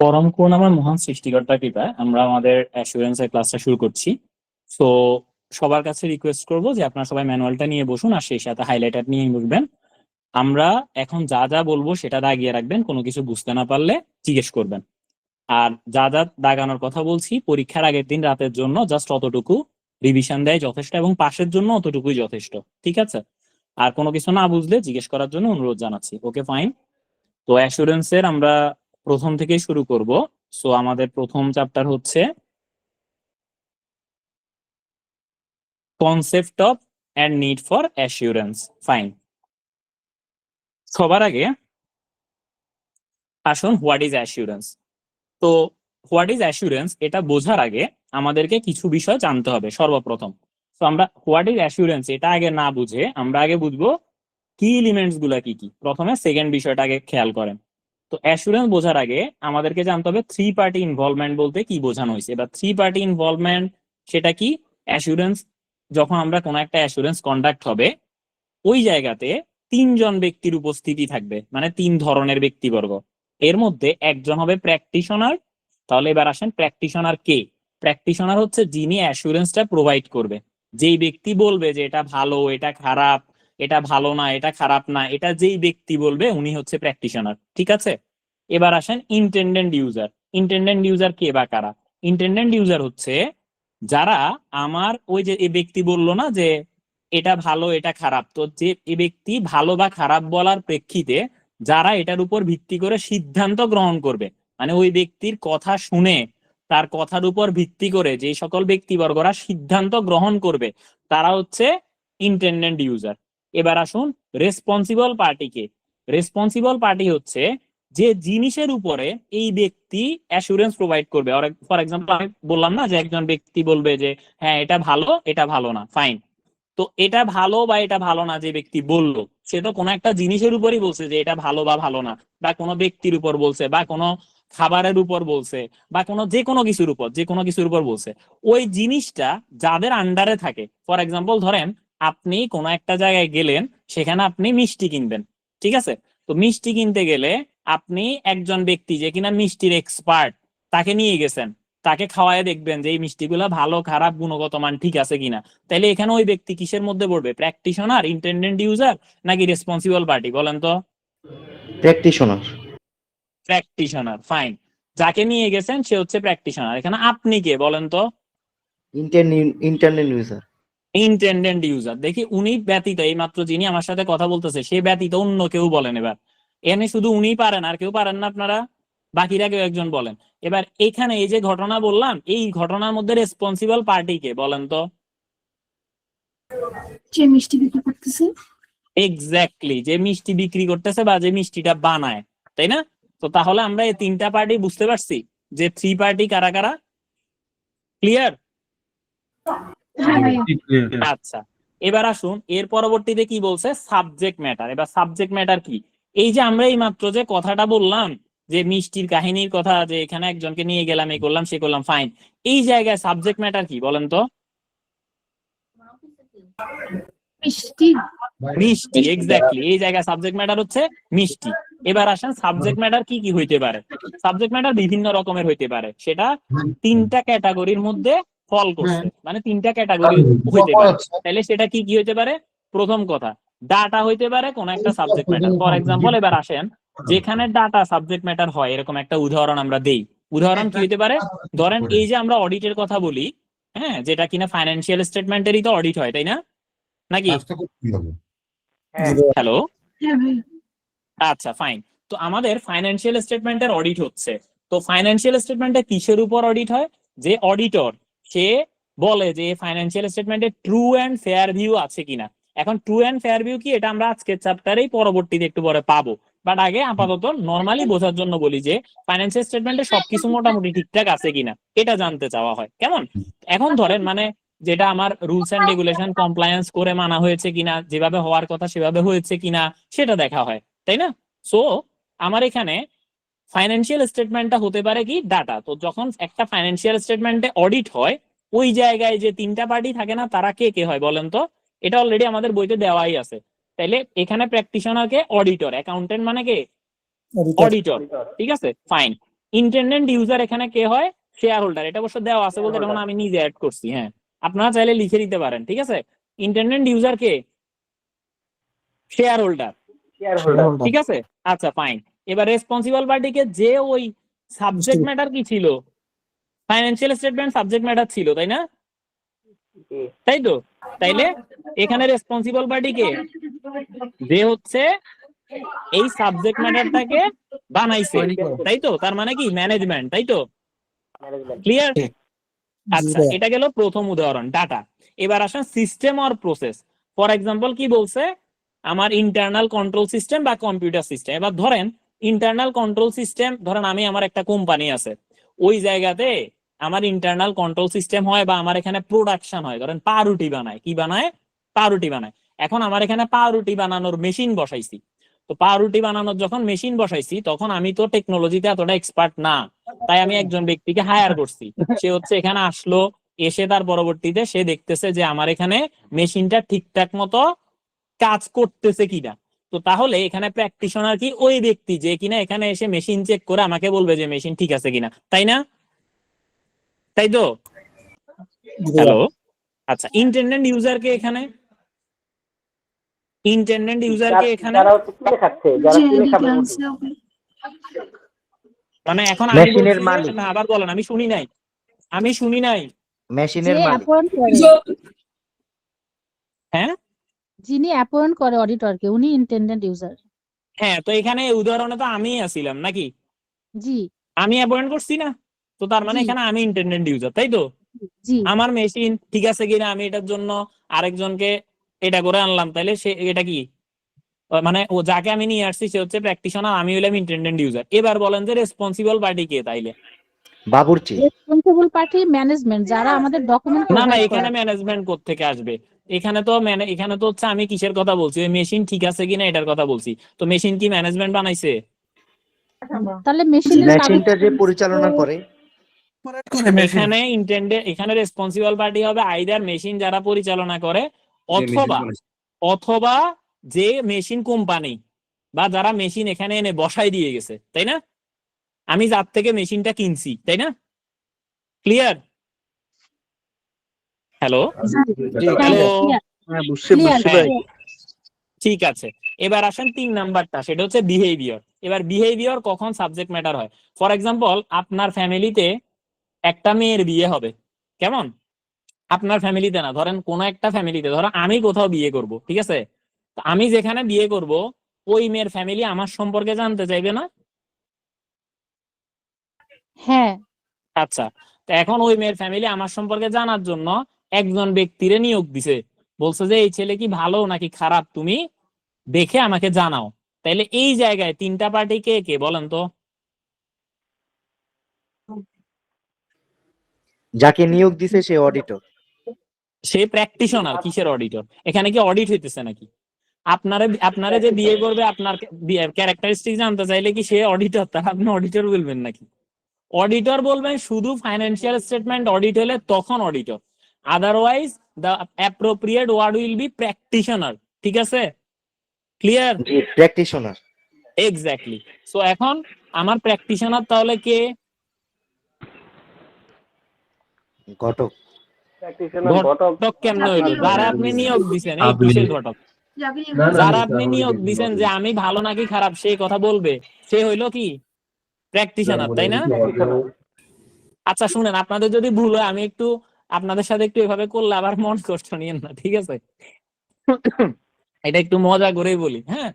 পরম করুণাময় মহান সৃষ্টিকর্তার কৃপায় আমরা আমাদের অ্যাসুরেন্স এর ক্লাসটা শুরু করছি। সো সবার কাছে রিকোয়েস্ট করব যে আপনারা সবাই ম্যানুয়ালটা নিয়ে বসুন আর সেই সাথে হাইলাইটার নিয়ে বসবেন। আমরা এখন যা যা বলবো সেটা দাগিয়ে রাখবেন, কোনো কিছু বুঝতে না পারলে জিজ্ঞেস করবেন। আর যা যা দাগানোর কথা বলছি পরীক্ষার আগের দিন রাতের জন্য জাস্ট অতটুকু রিভিশন দেয় যথেষ্ট, এবং পাশের জন্য অতটুকুই যথেষ্ট, ঠিক আছে? আর কোনো কিছু না বুঝলে জিজ্ঞেস করার জন্য অনুরোধ জানাচ্ছি। ওকে, ফাইন। তো অ্যাসুরেন্সের আমরা প্রথম থেকেই শুরু করব। সো আমাদের প্রথম চ্যাপ্টার হচ্ছে concept of and need for assurance. Fine. সবার আগে আসুন হোয়াট ইজ অ্যাসুরেন্স। তো হোয়াট ইজ অ্যাসুরেন্স এটা বোঝার আগে আমাদেরকে কিছু বিষয় জানতে হবে সর্বপ্রথম। তো আমরা হোয়াট ইজ অ্যাসুরেন্স এটা আগে না বুঝে আমরা আগে বুঝবো কি এলিমেন্টস গুলা কি কি। প্রথমে সেকেন্ড বিষয়টা আগে খেয়াল করেন। তো অ্যাসুরেন্স বোঝার আগে আমাদেরকে জানতে হবে থ্রি পার্টি ইনভলভমেন্ট বলতে কি বোঝানো হয়েছে। এবার থ্রি পার্টি ইনভলভমেন্ট সেটা কি? অ্যাসুরেন্স যখন আমরা কোনো একটা অ্যাসুরেন্স কন্ডাক্ট হবে ওই জায়গাতে তিনজন ব্যক্তির উপস্থিতি থাকবে, মানে তিন ধরনের ব্যক্তিবর্গ। এর মধ্যে একজন হবে প্র্যাকটিশনার। তাহলে এবার আসেন প্র্যাকটিশনার কে? প্র্যাকটিশনার হচ্ছে যিনি অ্যাসুরেন্সটা প্রোভাইড করবে। যেই ব্যক্তি বলবে যে এটা ভালো, এটা খারাপ, এটা ভালো না, এটা খারাপ না, এটা যেই ব্যক্তি বলবে উনি হচ্ছে প্র্যাকটিশনার, ঠিক আছে? এবার আসেন ইন্টেন্ডেন্ট ইউজার। ইন্টেন্ডেন্ট ইউজার কে বা কারা? ইন্টেন্ডেন্ট ইউজার হচ্ছে যারা আমার ওই যে এই ব্যক্তি বললো না যে এটা ভালো এটা খারাপ, তো যে এই ব্যক্তি ভালো বা খারাপ বলার প্রেক্ষিতে যারা এটার উপর ভিত্তি করে সিদ্ধান্ত গ্রহণ করবে, মানে ওই ব্যক্তির কথা শুনে তার কথার উপর ভিত্তি করে যে সকল ব্যক্তিবর্গরা সিদ্ধান্ত গ্রহণ করবে তারা হচ্ছে ইন্টেন্ডেন্ট ইউজার। এবার আসুন রেসপন্সিবল পার্টিকে। রেসপন্সিবল পার্টি হচ্ছে যে জিনিসের উপরে এই ব্যক্তি অ্যাসুরেন্স প্রোভাইড করবে। ফর এক্সাম্পল আমি বললাম না যে একজন ব্যক্তি বলবে যে হ্যাঁ এটা ভালো এটা ভালো না, ফাইন। তো এটা ভালো বা এটা ভালো না যে ব্যক্তি বললো সে তো কোনো একটা জিনিসের উপরই বলছে যে এটা ভালো বা ভালো না, বা কোনো ব্যক্তির উপর বলছে, বা কোনো খাবারের উপর বলছে, বা কোনো যে কোনো কিছুর উপর বলছে। ওই জিনিসটা যাদের আন্ডারে থাকে, ফর এক্সাম্পল ধরেন আপনি কোনো একটা জায়গায় গেলেন, সেখানে আপনি মিষ্টি কিনবেন, ঠিক আছে? তো মিষ্টি কিনতে গেলে আপনি একজন ব্যক্তি যে কিনা মিষ্টির এক্সপার্ট তাকে নিয়ে গেছেন, তাকে খাওয়ায় দেখবেন যে এই মিষ্টিগুলা ভালো খারাপ গুণগত মান ঠিক আছে কিনা। তাইলে এখানে ওই ব্যক্তি কিসের মধ্যে পড়বে? প্র্যাকটিশনার, ইন্টেন্ডেন্ট ইউজার, নাকি রেসপন্সিবল পার্টি? বলেন তো। প্র্যাকটিশনার। Practitioner, fine. যাকে নিয়ে গেছেন সে হচ্ছে প্র্যাকটিশনার। এখানে আপনি কে বলেন তো? Internet user. Intended user. দেখি উনি ব্যতীত, এই মাত্র যিনি আমার সাথে কথা বলতেছে সে ব্যতীত অন্য কেউ বলেন। এবার এখানে শুধু উনিই পারেন, আর কেউ পারেন না আপনারা? বাকিরা কেউ একজন বলেন। এবার এখানে এই যে ঘটনা বললাম এই ঘটনার মধ্যে রেসপন্সিবল পার্টি কে বলেন তো? যে মিষ্টি বিক্রি করতেছে। এক্স্যাক্টলি, যে মিষ্টি বিক্রি করতেছে বা যে মিষ্টিটা বানায়, তাই না? তো তাহলে আমরা এই তিনটা পার্টি বুঝতে পারছি যে থ্রি পার্টি কারা কারা। ক্লিয়ার? আচ্ছা, এবার আসুন এর পরবর্তীতে কি বলছে, সাবজেক্ট ম্যাটার। এবার সাবজেক্ট ম্যাটার কি? এই যে আমরা এই মাত্র যে কথাটা বললাম যে মিষ্টির কাহিনীর কথা, যে এখানে একজনকে নিয়ে গেলাম, এই করলাম সে করলাম, ফাইন। এই জায়গায় সাবজেক্ট ম্যাটার কি বলেন তো? মিষ্টি। মিষ্টি, এক্স্যাক্টলি। এই জায়গায় সাবজেক্ট ম্যাটার হচ্ছে মিষ্টি। এবার আসেন সাবজেক্ট ম্যাটার কি কি হইতে পারে। সাবজেক্ট ম্যাটার বিভিন্ন রকমের হইতে পারে, সেটা তিনটা ক্যাটাগরির মধ্যে ফল করছে, মানে তিনটা ক্যাটাগরি হইতে পারে। তাহলে সেটা কি কি হইতে পারে? প্রথম কথা, ডাটা হইতে পারে কোন একটা সাবজেক্ট ম্যাটার। ফর এক্সাম্পল এবার আসেন যেখানে ডাটা সাবজেক্ট ম্যাটার হয় এরকম একটা উদাহরণ আমরা দেই। উদাহরণ কি হইতে পারে? ধরেন এই যে আমরা অডিটের কথা বলি, হ্যাঁ, যেটা কিনা ফাইন্যান্সিয়াল স্টেটমেন্টেরই তো অডিট হয়, তাই না? নাকি? হ্যালো, আচ্ছা, ফাইন। তো আমাদের ফাইন্যান্সিয়াল স্টেটমেন্টের অডিট হচ্ছে। তো ফাইন্যান্সিয়াল স্টেটমেন্টে কিসের উপর অডিট হয়? যে অডিটর সে বলে যে ফাইন্যান্সিয়াল স্টেটমেন্টে ট্রু অ্যান্ড ফেয়ার ভিউ আছে কিনা। এখন ট্রু অ্যান্ড ফেয়ার ভিউ কি এটা আমরা আজকের চ্যাপ্টারেই পরবর্তীতে একটু পরে পাবো, বাট আগে আপাতত নর্মালি বোঝার জন্য বলি যে ফাইন্যান্সিয়াল স্টেটমেন্টে সবকিছু মোটামুটি ঠিকঠাক আছে কিনা এটা জানতে চাওয়া হয়। কেমন? এখন ধরেন মানে যেটা আমার রুলস এন্ড রেগুলেশন কমপ্লায়েন্স করে মানা হয়েছে কিনা, যেভাবে হওয়ার কথা সেভাবে হয়েছে কিনা সেটা দেখা হয়, তাই না? সো আমার এখানে ফাইন্যান্সিয়াল স্টেটমেন্টটা হতে পারে কি ডাটা। তো যখন একটা ফাইন্যান্সিয়াল স্টেটমেন্টে অডিট হয় ওই জায়গায় যে তিনটা পার্টি থাকে না তারা কে কে হয় বলেন তো? এটা অলরেডি আমাদের বইতে দেওয়াই আছে। তাইলে এখানে প্র্যাকটিশনার কে? অডিটর। অ্যাকাউন্টেন্ট মানে কে? অডিটর, ঠিক আছে, ফাইন। ইন্টারনেট ইউজার এখানে কে হয়? Share holder. এটা অবশ্য দেওয়া আছে বলতে তখন আমি নিজে অ্যাড করছি। হ্যাঁ, আপনারা চাইলে লিখে দিতে পারেন, ঠিক আছে। ইন্টারনেট ইউজার কে? শেয়ার হোল্ডার, ঠিক আছে। আচ্ছা ফাইন। এবার রেসপন্সিবল পার্টিকে যে ওই সাবজেক্ট ম্যাটার কি ছিল? ফাইন্যান্সিয়াল স্টেটমেন্ট সাবজেক্ট ম্যাটার ছিল, তাই না? তাই তো। তাইলে এখানে রেসপন্সিবল পার্টি কে? যে হচ্ছে এই সাবজেক্ট ম্যাটারটাকে বানাইছে, তাই তো। তার মানে কি? ম্যানেজমেন্ট, তাই তো। ক্লিয়ার? আচ্ছা, এটা গেল প্রথম উদাহরণ, ডাটা। এবার আসেন system or process. For example কি বলছে? আমার ইন্টারনাল কন্ট্রোল সিস্টেম বা কম্পিউটার সিস্টেম। এবার ধরেন ইন্টারনাল কন্ট্রোল সিস্টেম, ধরেন আমার একটা কোম্পানি আছে, ওই জায়গাতে আমার ইন্টারনাল কন্ট্রোল সিস্টেম হয় বা আমার এখানে প্রোডাকশন হয়, ধরেন পাউরুটি বানায়। কি বানায়? পাউরুটি বানায়। এখন আমার এখানে পাউরুটি বানানোর মেশিন বসাইছি। তো পাউরুটি বানানোর যখন মেশিন বসাইছি, তখন আমি তো টেকনোলজিতে এতটা এক্সপার্ট না, তাই আমি একজন ব্যক্তিকে হায়ার করছি। সে হচ্ছে এখানে আসলো, এসে তার পরবর্তীতে সে দেখতেছে যে আমার এখানে মেশিনটা ঠিকঠাক মতো কাজ করতেছে কিনা। তো তাহলে এখানে প্র্যাকটিশনার কি? ওই ব্যক্তি যে কিনা এখানে এসে মেশিন চেক করে আমাকে বলবে যে মেশিন ঠিক আছে কিনা, তাই না? তাই তো। হ্যালো। আচ্ছা, ইন্টারনেট ইউজার কে এখানে? ইন্টারনেট ইউজার কে এখানে? মানে এখন আমি মেশিনের বলছি মালিক। যে, না আবার বলেন, আমি শুনি নাই, আমি শুনি নাই। মেশিনের মালিক। হ্যাঁ যিনি অ্যাপয়েন্ট করে অডিটরকে উনি ইন্টেন্ডেন্ট ইউজার। হ্যাঁ, তো এখানে উদাহরণে তো আমিই আছিলাম নাকি? জি আমি অ্যাপয়েন্ট করছি না? তো তার মানে জি এখানে আমি ইন্টারনেট ইউজার, তাই তো। জি আমার মেশিন ঠিক আছে কিনা আমি এটার জন্য আরেকজনকে এটা করে আনলাম, তাইলে সে এটা কি? মানে ও যাকে আমি নিয়ে আসছি সে হচ্ছে প্র্যাকটিশনার, আমি হলাম ইন্টারনেট ইউজার। এবার বলেন যে রেসপন্সিবল পার্টি কে তাইলে? বাবুর্চি। রেসপন্সিবল পার্টি ম্যানেজমেন্ট, যারা আমাদের ডকুমেন্ট না না, প্রোভাইড এখানে করে। ম্যানেজমেন্ট কোত্থেকে আসবে? এখানে তো হচ্ছে আমি কিসের কথা বলছি? ওই মেশিন ঠিক আছে কিনা এটার কথা বলছি। তো মেশিন কি ম্যানেজমেন্ট বানাইছে? তাহলে মেশিনের মেশিনটা যে পরিচালনা করে। এখানে রেসপন্সিবল পার্টি হবে আইদার মেশিন যারা পরিচালনা করে, অথবা অথবা যে মেশিন কোম্পানি বা যারা মেশিন এখানে এনে বসাই দিয়ে গেছে, তাই না? আমি যার থেকে মেশিনটা কিনছি, তাই না? ক্লিয়ার? Hello hello. হ্যাঁ, ঠিক আছে। এবার আসেন 3 নাম্বারটা, সেটা হচ্ছে বিহেভিয়ার। এবার বিহেভিয়ার কখন সাবজেক্ট ম্যাটার হয়? ফর এক্সাম্পল আপনার ফ্যামিলিতে একটা মেয়ের বিয়ে হবে, কেমন? আপনার ফ্যামিলিতে না, ধরেন কোন একটা ফ্যামিলিতে, ধরো আমি কোথাও বিয়ে করব, ঠিক আছে। তো আমি যেখানে বিয়ে করব ওই মেয়ের ফ্যামিলি আমার সম্পর্কে জানতে চাইবে না? হ্যাঁ আচ্ছা, তো এখন ওই মেয়ের ফ্যামিলি আমার সম্পর্কে জানার জন্য একজন ব্যক্তিরে নিয়োগ দিছে, বলছে যে এই ছেলে কি ভালো নাকি খারাপ তুমি দেখে আমাকে জানাও। তাইলে এই জায়গায় 3টা পার্টি কে কে বলেন তো? যাকে নিয়োগ দিছে সে অডিটর। সে প্র্যাকটিশনার। কিসের অডিটর? এখানে কি অডিট হইতেছে নাকি? আপনারে যে বিয়ে করবে আপনার ক্যারেক্টারিস্টিক জানতে চাইলে কি সে অডিটর? তাহলে আপনি অডিটর বলবেন নাকি? অডিটর বলবেন শুধু ফাইন্যান্সিয়াল স্টেটমেন্ট অডিট হলে তখন auditor, otherwise the appropriate word will be practitioner. ঠিক আছে? ক্লিয়ার? জি, প্র্যাকটিশনার। এক্স্যাক্টলি। সো এখন আমার প্র্যাকটিশনার তাহলে কে? ঘটক। ঘটক কেমনে হইলো? যারা আপনি নিয়োগ দিছেন, এই কিসের ঘটক? যারা আপনি নিয়োগ দিছেন যে আমি ভালো নাকি খারাপ সেই কথা বলবে, সে হইলো কি? প্র্যাকটিশনার, তাই না? আচ্ছা শুনেন, আপনাদের যদি ভুল হয় আমি একটু আপনাদের সাথে একটু এভাবে করলে আবার মন কষ্ট নিয়েন না, ঠিক আছে? এটা একটু মজা করেই বলি। হ্যাঁ,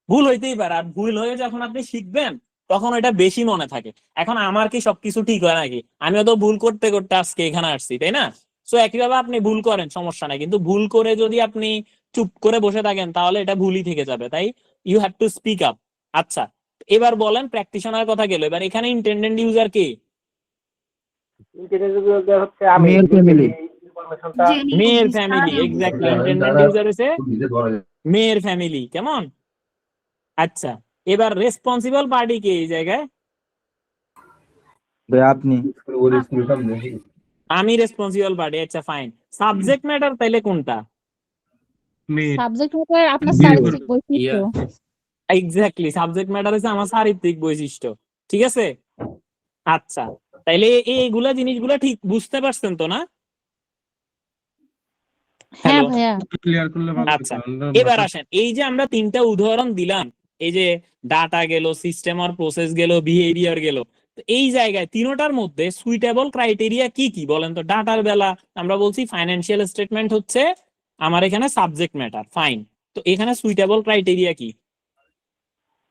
ভুল হইতেই পারে, আর ভুল হয়ে যখন আপনি শিখবেন তখন এটা বেশি মনে থাকে। এখন আমার কি সবকিছু ঠিক হয় নাকি? আমিও তো ভুল করতে করতে আজকে এখানে আসছি, তাই না? সো একইভাবে আপনি ভুল করেন, সমস্যা নাই, কিন্তু ভুল করে যদি আপনি চুপ করে বসে থাকেন তাহলে এটা ভুলই থেকে যাবে। তাই you have to speak up. আচ্ছা, এবার বলেন প্র্যাকটিশনার কথা গেল, এবার এখানে ইন্টেন্ডেন্ট ইউজার কে? মেয়ের ফ্যামিলি। এক্স্যাক্টলি, ইন্টেন্ডেন্ট ইউজার হচ্ছে মেয়ের ফ্যামিলি। কেমন? আচ্ছা, এবার রেসপন্সিবল পার্টি কে এই জায়গায়? আপনি আমি রেসপন্সিবল পার্টি। আচ্ছা ফাইন। সাবজেক্ট ম্যাটার তাইলে কোনটা? সাবজেক্ট ম্যাটার আপনার চারিত্রিক বৈশিষ্ট্য। এক্স্যাক্টলি, সাবজেক্ট ম্যাটার হচ্ছে আমার চারিত্রিক বৈশিষ্ট্য। ঠিক আছে? আচ্ছা, তাইলে এইগুলা জিনিসগুলা ঠিক বুঝতে পারছেন তো না? হ্যাঁ হ্যালো, ভাইয়া। ক্লিয়ার করলে ভালো হতো। আচ্ছা এবার আসেন, এই যে আমরা তিনটা উদাহরণ দিলাম, এই যে ডাটা গেল, সিস্টেম আর প্রসেস গেল, বিহেভিয়ার গেল, তো এই জায়গায় তিনোটার মধ্যে সুইটেবল ক্রাইটেরিয়া কি কি বলেন তো? ডাটার বেলা আমরা বলছি ফাইন্যান্সিয়াল স্টেটমেন্ট হচ্ছে আমার এখানে সাবজেক্ট ম্যাটার, ফাইন। তো এখানে সুইটেবল ক্রাইটেরিয়া কি?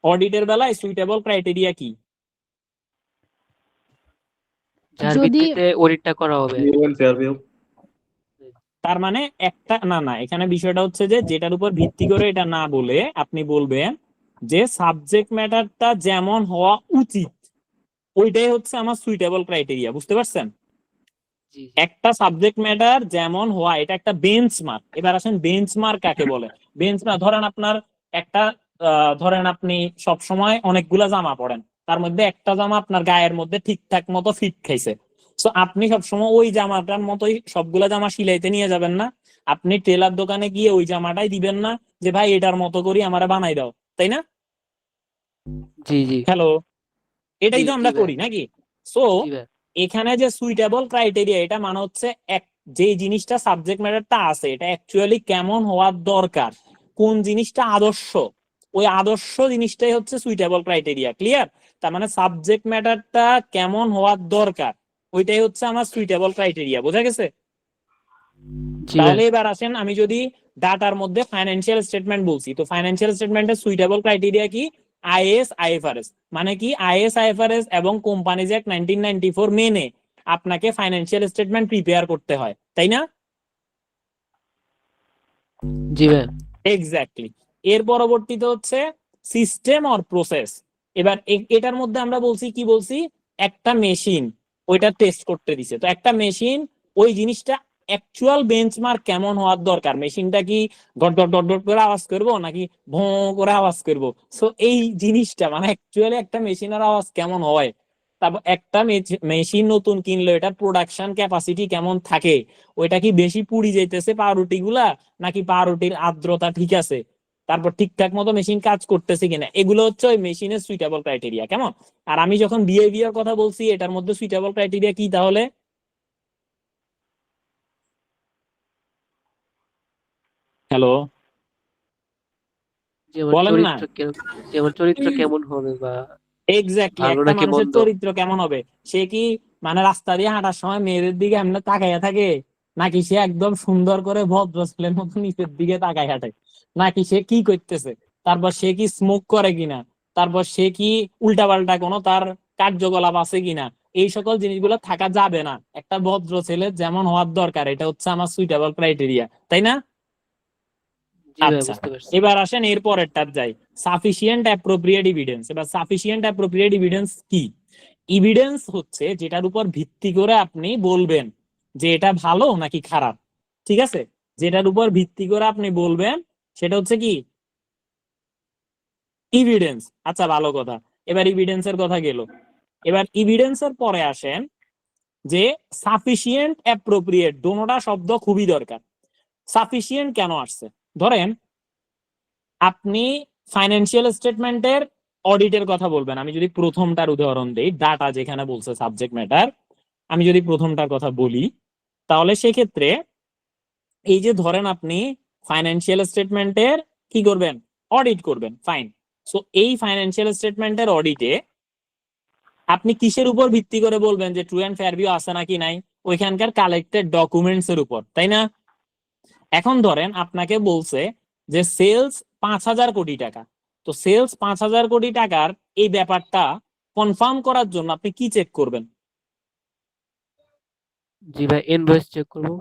অডিটের বেলায় সুইটেবল ক্রাইটেরিয়া কি? যার যদি ভিত্তিতে অডিটটা করা হবে। তার মানে একটা না, এখানে বিষয়টা হচ্ছে যে যেটার উপর ভিত্তি করে এটা না বলে আপনি বলবেন যে সাবজেক্ট ম্যাটারটা যেমন হওয়া উচিত, ওইটাই হচ্ছে আমার সুইটেবল ক্রাইটেরিয়া। বুঝতে পারছেন? জি জি। একটা সাবজেক্ট ম্যাটার যেমন হওয়া, এটা একটা বেঞ্চমার্ক। এবার আসেন বেঞ্চমার্ক কাকে বলে? বেঞ্চমার্ক ধরেন আপনার একটা ধরেন আপনি সব সময় অনেকগুলা জামা পরেন, তার মধ্যে একটা জামা আপনার গায়ের মধ্যে ঠিকঠাক মতো ফিট খাইছে, সো আপনি সবসময় ওই জামাটার মতোই সবগুলা জামা সিলাইতে নিয়ে যাবেন না। আপনি টেলার দোকানে গিয়ে ওই জামাটাই দিবেন না যে ভাই এটার মতো করি আমারে বানাই দাও, তাই না? জি জি। হ্যালো, এটাই জি, তো আমরা জি ভাই। করি নাকি? সো জি ভাই। এখানে যে সুইটেবল ক্রাইটেরিয়া, এটা মানে হচ্ছে এক যে জিনিসটা সাবজেক্ট ম্যাটারটা আছে এটা অ্যাকচুয়ালি কেমন হওয়ার দরকার, কোন জিনিসটা আদর্শ, ওই আদর্শ জিনিসটাই হচ্ছে সুইটেবল ক্রাইটেরিয়া। ক্লিয়ার? তার মানে সাবজেক্ট ম্যাটারটা কেমন হওয়ার দরকার, ওইটাই হচ্ছে আমার সুইটেবল ক্রাইটেরিয়া। বোঝা গেছে? জি তাহলে ভাই। এবার আসেন, আমি যদি ডাটার মধ্যে ফাইন্যান্সিয়াল স্টেটমেন্ট বলছি, তো ফাইন্যান্সিয়াল স্টেটমেন্টের সুইটেবল ক্রাইটেরিয়া কি? IAS IFRS. মানে কি? আইএস আইএফআরএস এবং কোম্পানিজ অ্যাক্ট 1994 মেনে আপনাকে ফাইন্যান্সিয়াল স্টেটমেন্ট প্রিপেয়ার করতে হয়, তাই না? জি ভাই। এক্স্যাক্টলি। এর পরবর্তীতে হচ্ছে সিস্টেম অর প্রসেস। এবার এটার মধ্যে আমরা বলছি কি বলছি? একটা মেশিন ওইটা টেস্ট করতে দিছে, তো একটা মেশিন ওই জিনিসটা অ্যাকচুয়াল বেঞ্চমার্ক কেমন হওয়ার দরকার, মেশিনটা কি ডট ডট ডট ডট করে আওয়াজ করবো নাকি ভোঁ করে আওয়াজ করবো, সো এই জিনিসটা মানে অ্যাকচুয়ালি একটা মেশিনের আওয়াজ কেমন হয়। তারপর একটা মেশিন নতুন কিনলো, এটার প্রোডাকশন ক্যাপাসিটি কেমন থাকে, ওইটা কি বেশি পুড়ি যাইতেছে পাউরুটি গুলা, নাকি পাউরুটির আর্দ্রতা ঠিক আছে, তারপর ঠিকঠাক মতো মেশিন কাজ করতেছে কিনা, এগুলো হচ্ছে ওই মেশিনের সুইটেবল ক্রাইটেরিয়া। কেমন? আর আমি যখন বিহেভিয়ার কথা বলছি, এটার মধ্যে সুইটেবল ক্রাইটেরিয়া কি তাহলে? হ্যালো, যেমন বলেন না। চরিত্র যেমন চরিত্র কেমন হবে বা এক্স্যাক্টলি, ভালো একটা নাকি মানুষের মন্দ। চরিত্র কেমন হবে, সে কি মানে রাস্তা দিয়ে হাঁটার সময় মেয়েদের দিকে এমনি তাকাইয়া থাকে, নাকি সে একদম সুন্দর করে ভদ্র ছেলের মতো নিচের দিকে তাকাই হাঁটে, নাকি সে কি করতেছে, তারপর সে কি স্মোক করে কিনা, তারপর সে কি উল্টাপাল্টা কোনো তার কার্যকলাপ আছে কিনা, এই সকল জিনিসগুলো থাকা যাবে না। একটা ভদ্র ছেলে যেমন হওয়ার দরকার, এটা হচ্ছে আমার সুইটেবল ক্রাইটেরিয়া, তাই না? জি ভাই, আচ্ছা, বুঝতে পারছি। এবার আসেন এর পরেরটার যাই, সাফিসিয়েন্ট অ্যাপ্রোপ্রিয়েট এভিডেন্স। এবার সাফিসিয়েন্ট অ্যাপ্রোপ্রিয়েট এভিডেন্স কি? এভিডেন্স হচ্ছে যেটার উপর ভিত্তি করে আপনি বলবেন যে এটা ভালো নাকি খারাপ। ঠিক আছে? যেটার উপর ভিত্তি করে আপনি বলবেন সেটা হচ্ছে কি? এভিডেন্স। আচ্ছা, ভালো কথা। এবার এভিডেন্সের কথা গেল, এবার এভিডেন্সের পরে আসেন যে সাফিসিয়েন্ট অ্যাপ্রোপ্রিয়েট, দোনোটা শব্দ খুবই দরকার। সাফিসিয়েন্ট কেন আসছে? ধরেন আপনি ফাইন্যান্সিয়াল স্টেটমেন্টের অডিটের কথা বলবেন, আমি যদি প্রথমটার উদাহরণ দেই, ডাটা যেখানে বলছে সাবজেক্ট ম্যাটার, আমি যদি প্রথমটার কথা বলি, তাহলে সেক্ষেত্রে এই যে ধরেন আপনি ফাইন্যান্সিয়াল স্টেটমেন্টের কি করবেন? অডিট করবেন, ফাইন। সো এই ফাইন্যান্সিয়াল স্টেটমেন্টের অডিটে আপনি কিসের উপর ভিত্তি করে বলবেন যে ট্রু অ্যান্ড ফেয়ার ভিউ আছে নাকি নাই? ওইখানকার কালেক্টেড ডকুমেন্টস এর উপর, তাই না? এখন ধরেন আপনাকে বলছে যে সেলস 5,000 কোটি টাকা, তো সেলস 5,000 কোটি টাকার এই ব্যাপারটা কনফার্ম করার জন্য আপনি কি চেক করবেন? জি ভাই, ইনভয়েস চেক করবো।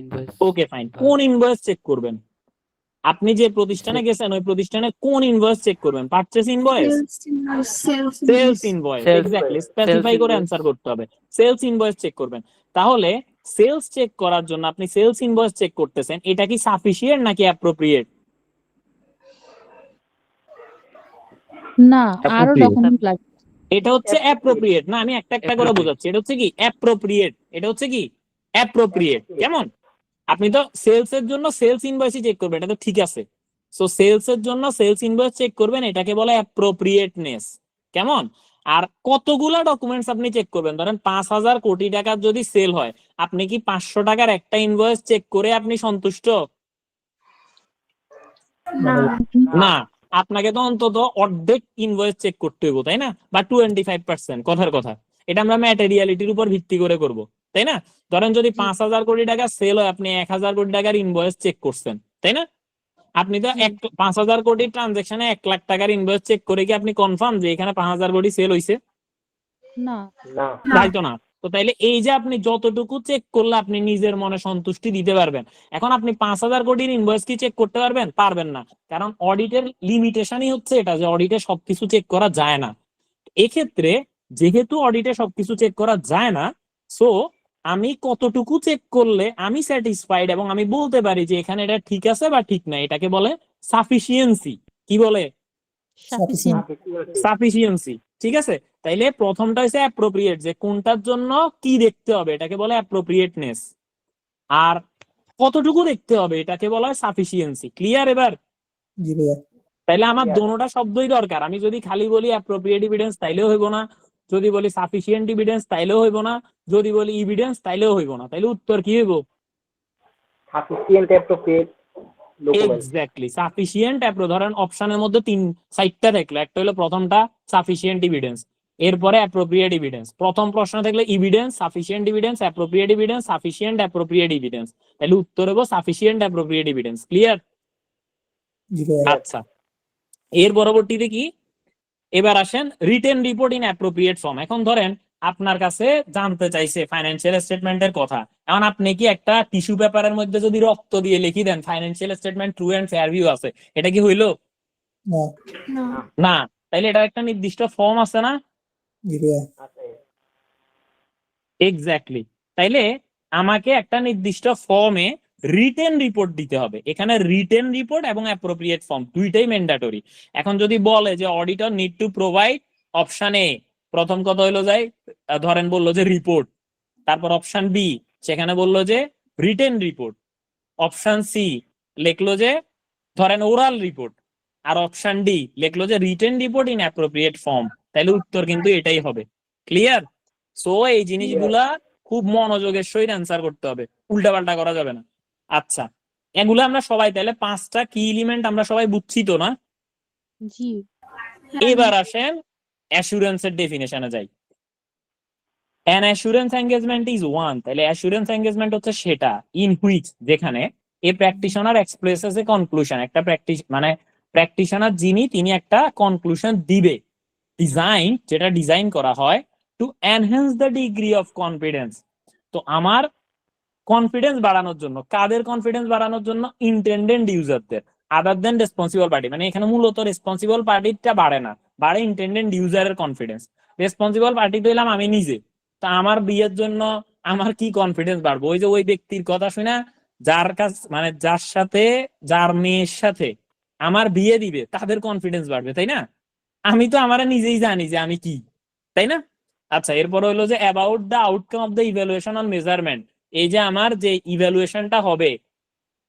ইনভয়েস। Okay, fine. কোন ইনভয়েস চেক করবেন? আপনি যে প্রতিষ্ঠানে গেছেন ওই প্রতিষ্ঠানে কোন ইনভয়েস চেক করবেন? Purchase invoice, sales invoice, exactly, specify করে অ্যান্সার করতে হবে। সেলস ইনভয়েস চেক করবেন। তাহলে সেলস চেক করার জন্য আপনি সেলস ইনভয়েস চেক করতেছেন, এটা কি সাফিসিয়েন্ট নাকি অ্যাপ্রোপ্রিয়েট? না, আরো ডকুমেন্ট লাগবে। এটা হচ্ছে অ্যাপ্রোপ্রিয়েট। না, আমি একটা একটা করে বোঝাচ্ছি। এটা হচ্ছে কি? অ্যাপ্রোপ্রিয়েট। এটা হচ্ছে কি? অ্যাপ্রোপ্রিয়েট। কেমন? আপনি তো সেলস এর জন্য সেলস ইনভয়েসই চেক করবেন, এটা তো ঠিক আছে। সো সেলস এর জন্য সেলস ইনভয়েস চেক করবেন, এটাকে বলে অ্যাপ্রোপ্রিয়েটনেস। কেমন? আর কতগুলা ডকুমেন্টস আপনি চেক করবেন? ধরেন 5,000 কোটি টাকার যদি সেল হয়, আপনি কি 500 টাকার একটা ইনভয়েস চেক করে আপনি সন্তুষ্ট? না না, আপনাকে তো অন্তত অর্ধেক ইনভয়েস চেক করতে হইব, তাই না? বা 25%, কথার কথা। এটা আমরা ম্যাটেরিয়ালিটির উপর ভিত্তি করে করব, তাই না? ধরেন যদি 5,000 কোটি টাকা সেল হয়, আপনি 1,000 কোটি টাকার ইনভয়েস চেক করছেন, তাই না? আপনি তো 5,000 কোটি ট্রানজেকশনে 1 লাখ টাকার ইনভয়েস চেক করে কি আপনি কনফার্ম যে এখানে 5,000 কোটি সেল হইছে? না। তাই তো না। তো তাইলে এই যে আপনি যতটুকু চেক করলে আপনি নিজের মনে সন্তুষ্টি দিতে পারবেন। এখন আপনি 5,000 কোটির ইনভয়েস কি চেক করতে পারবেন? পারবেন না, কারণ অডিটের লিমিটেশনই হচ্ছে এটা যে অডিটে সবকিছু চেক করা যায় না। এক্ষেত্রে যেহেতু অডিটে সবকিছু চেক করা যায় না, সো আমি কতটুকু চেক করলে আমি স্যাটিসফাইড এবং আমি বলতে পারি যে এখানে এটা ঠিক আছে বা ঠিক না, এটাকে বলে সাফিসিয়েন্সি। কি বলে? সাফিসিয়েন্ট। সাফিসিয়েন্সি। ঠিক আছে, তাইলে প্রথমটা হচ্ছে অ্যাপ্রোপ্রিয়েট, যে কোনটার জন্য কি দেখতে হবে এটাকে বলে অ্যাপ্রোপ্রিয়েটনেস, আর কতটুকু দেখতে হবে এটাকে বলা হয় সাফিসিয়েন্সি। ক্লিয়ার এবার? তাইলে আমার দোনোটা শব্দই দরকার। আমি যদি খালি বলি অ্যাপ্রোপ্রিয়েট এভিডেন্স তাইলেও হইব না, যদি বলি সাফিসিয়েন্ট এভিডেন্স তাইলেও হইব না, যদি বলি এভিডেন্স তাইলেও হইব না। তাইলে উত্তর কি হইব? Sufficient appropriate document. Exactly, sufficient ধরেন অপশনের মধ্যে 4টা থাকলো, একটা হলো প্রথমটা সাফিসিয়েন্ট এভিডেন্স, এরপরে অ্যাপ্রোপ্রিয়েট এভিডেন্স। প্রথম প্রশ্ন থাকলে evidence, sufficient evidence, appropriate evidence, sufficient appropriate evidence. তাহলে উত্তর হবে সাফিসিয়েন্ট অ্যাপ্রোপ্রিয়েট এভিডেন্স। ক্লিয়ার? আচ্ছা, এর পরবর্তীতে কি? এবার আসেন written report in appropriate form. এখন ধরেন আপনার কাছে জানতে চাইছে ফাইন্যান্সিয়াল স্টেটমেন্টের কথা। এখন আপনি কি একটা টিস্যু পেপারের মধ্যে যদি রক্ত দিয়ে লিখি then financial statement true and fair view আছে, এটা কি হইলো? না না। তাইলে এটা একটা নির্দিষ্ট ফর্ম আছে না? এক্স্যাক্টলি। তাইলে আমাকে একটা নির্দিষ্ট ফর্মে রিটেন রিপোর্ট দিতে হবে। এখানে রিটেন রিপোর্ট এবং অ্যাপ্রোপ্রিয়েট ফর্ম দুইটাই ম্যান্ডেটরি। এখন যদি বলে যে auditor need to provide, option A প্রথম কথা হইলো যায়, ধরেন বললো যে রিপোর্ট, তারপর অপশন বি সেখানে বললো যে রিটেন রিপোর্ট, অপশন সি লিখলো যে ধরেন ওরাল রিপোর্ট, আর অপশন ডি লিখলো যে written report in appropriate form, তাহলে উত্তর কিন্তু এটাই হবে। ক্লিয়ার? সো এই জিনিসগুলা খুব মনোযোগের সহিত অ্যান্সার করতে হবে, উল্টাপাল্টা করা যাবে না। আচ্ছা, এগুলো আমরা সবাই তাহলে 5টা কি এলিমেন্ট আমরা সবাই বুঝছি তো না? জি। এবার আসেন অ্যাসুরেন্সের ডেফিনেশনে যাই। An assurance engagement is one, তাহলে অ্যাসুরেন্স এঙ্গেজমেন্ট হচ্ছে সেটা ইন হুইচ, যেখানে এ প্র্যাকটিশনার এক্সপ্রেসেস এ কনক্লুশন, একটা প্র্যাকটিশনার যিনি তিনি একটা কনক্লুশন দিবে, ডিজাইন যেটা ডিজাইন করা হয় two enhance the degree of confidence. তো আমার কনফিডেন্স বাড়ানোর জন্য, কাদের কনফিডেন্স বাড়ানোর জন্য? ইন্টেন্ডেন্ট ইউজারদের, আদার দেন রেসপন্সিবল পার্টি। মানে এখানে মূলত রেসপন্সিবল পার্টিটা বাড়ে না, বাড়ে ইন্টেন্ডেন্ট ইউজারের কনফিডেন্স। রেসপন্সিবল পার্টি তো এলাম আমি নিজে, তা আমার বিয়ের জন্য আমার কি কনফিডেন্স বাড়বো? ওই যে ওই ব্যক্তির কথা শুনে, যার কাছ মানে যার সাথে, যার মেয়ের সাথে আমার বিয়ে দিবে, তাদের কনফিডেন্স বাড়বে, তাই না? আমি তো আমার নিজেই জানি যে আমি কি, তাই না? আচ্ছা, এরপর হলো যে about the outcome of the evaluation on measurement. এই যে আমার যে ইভ্যালুয়েশনটা হবে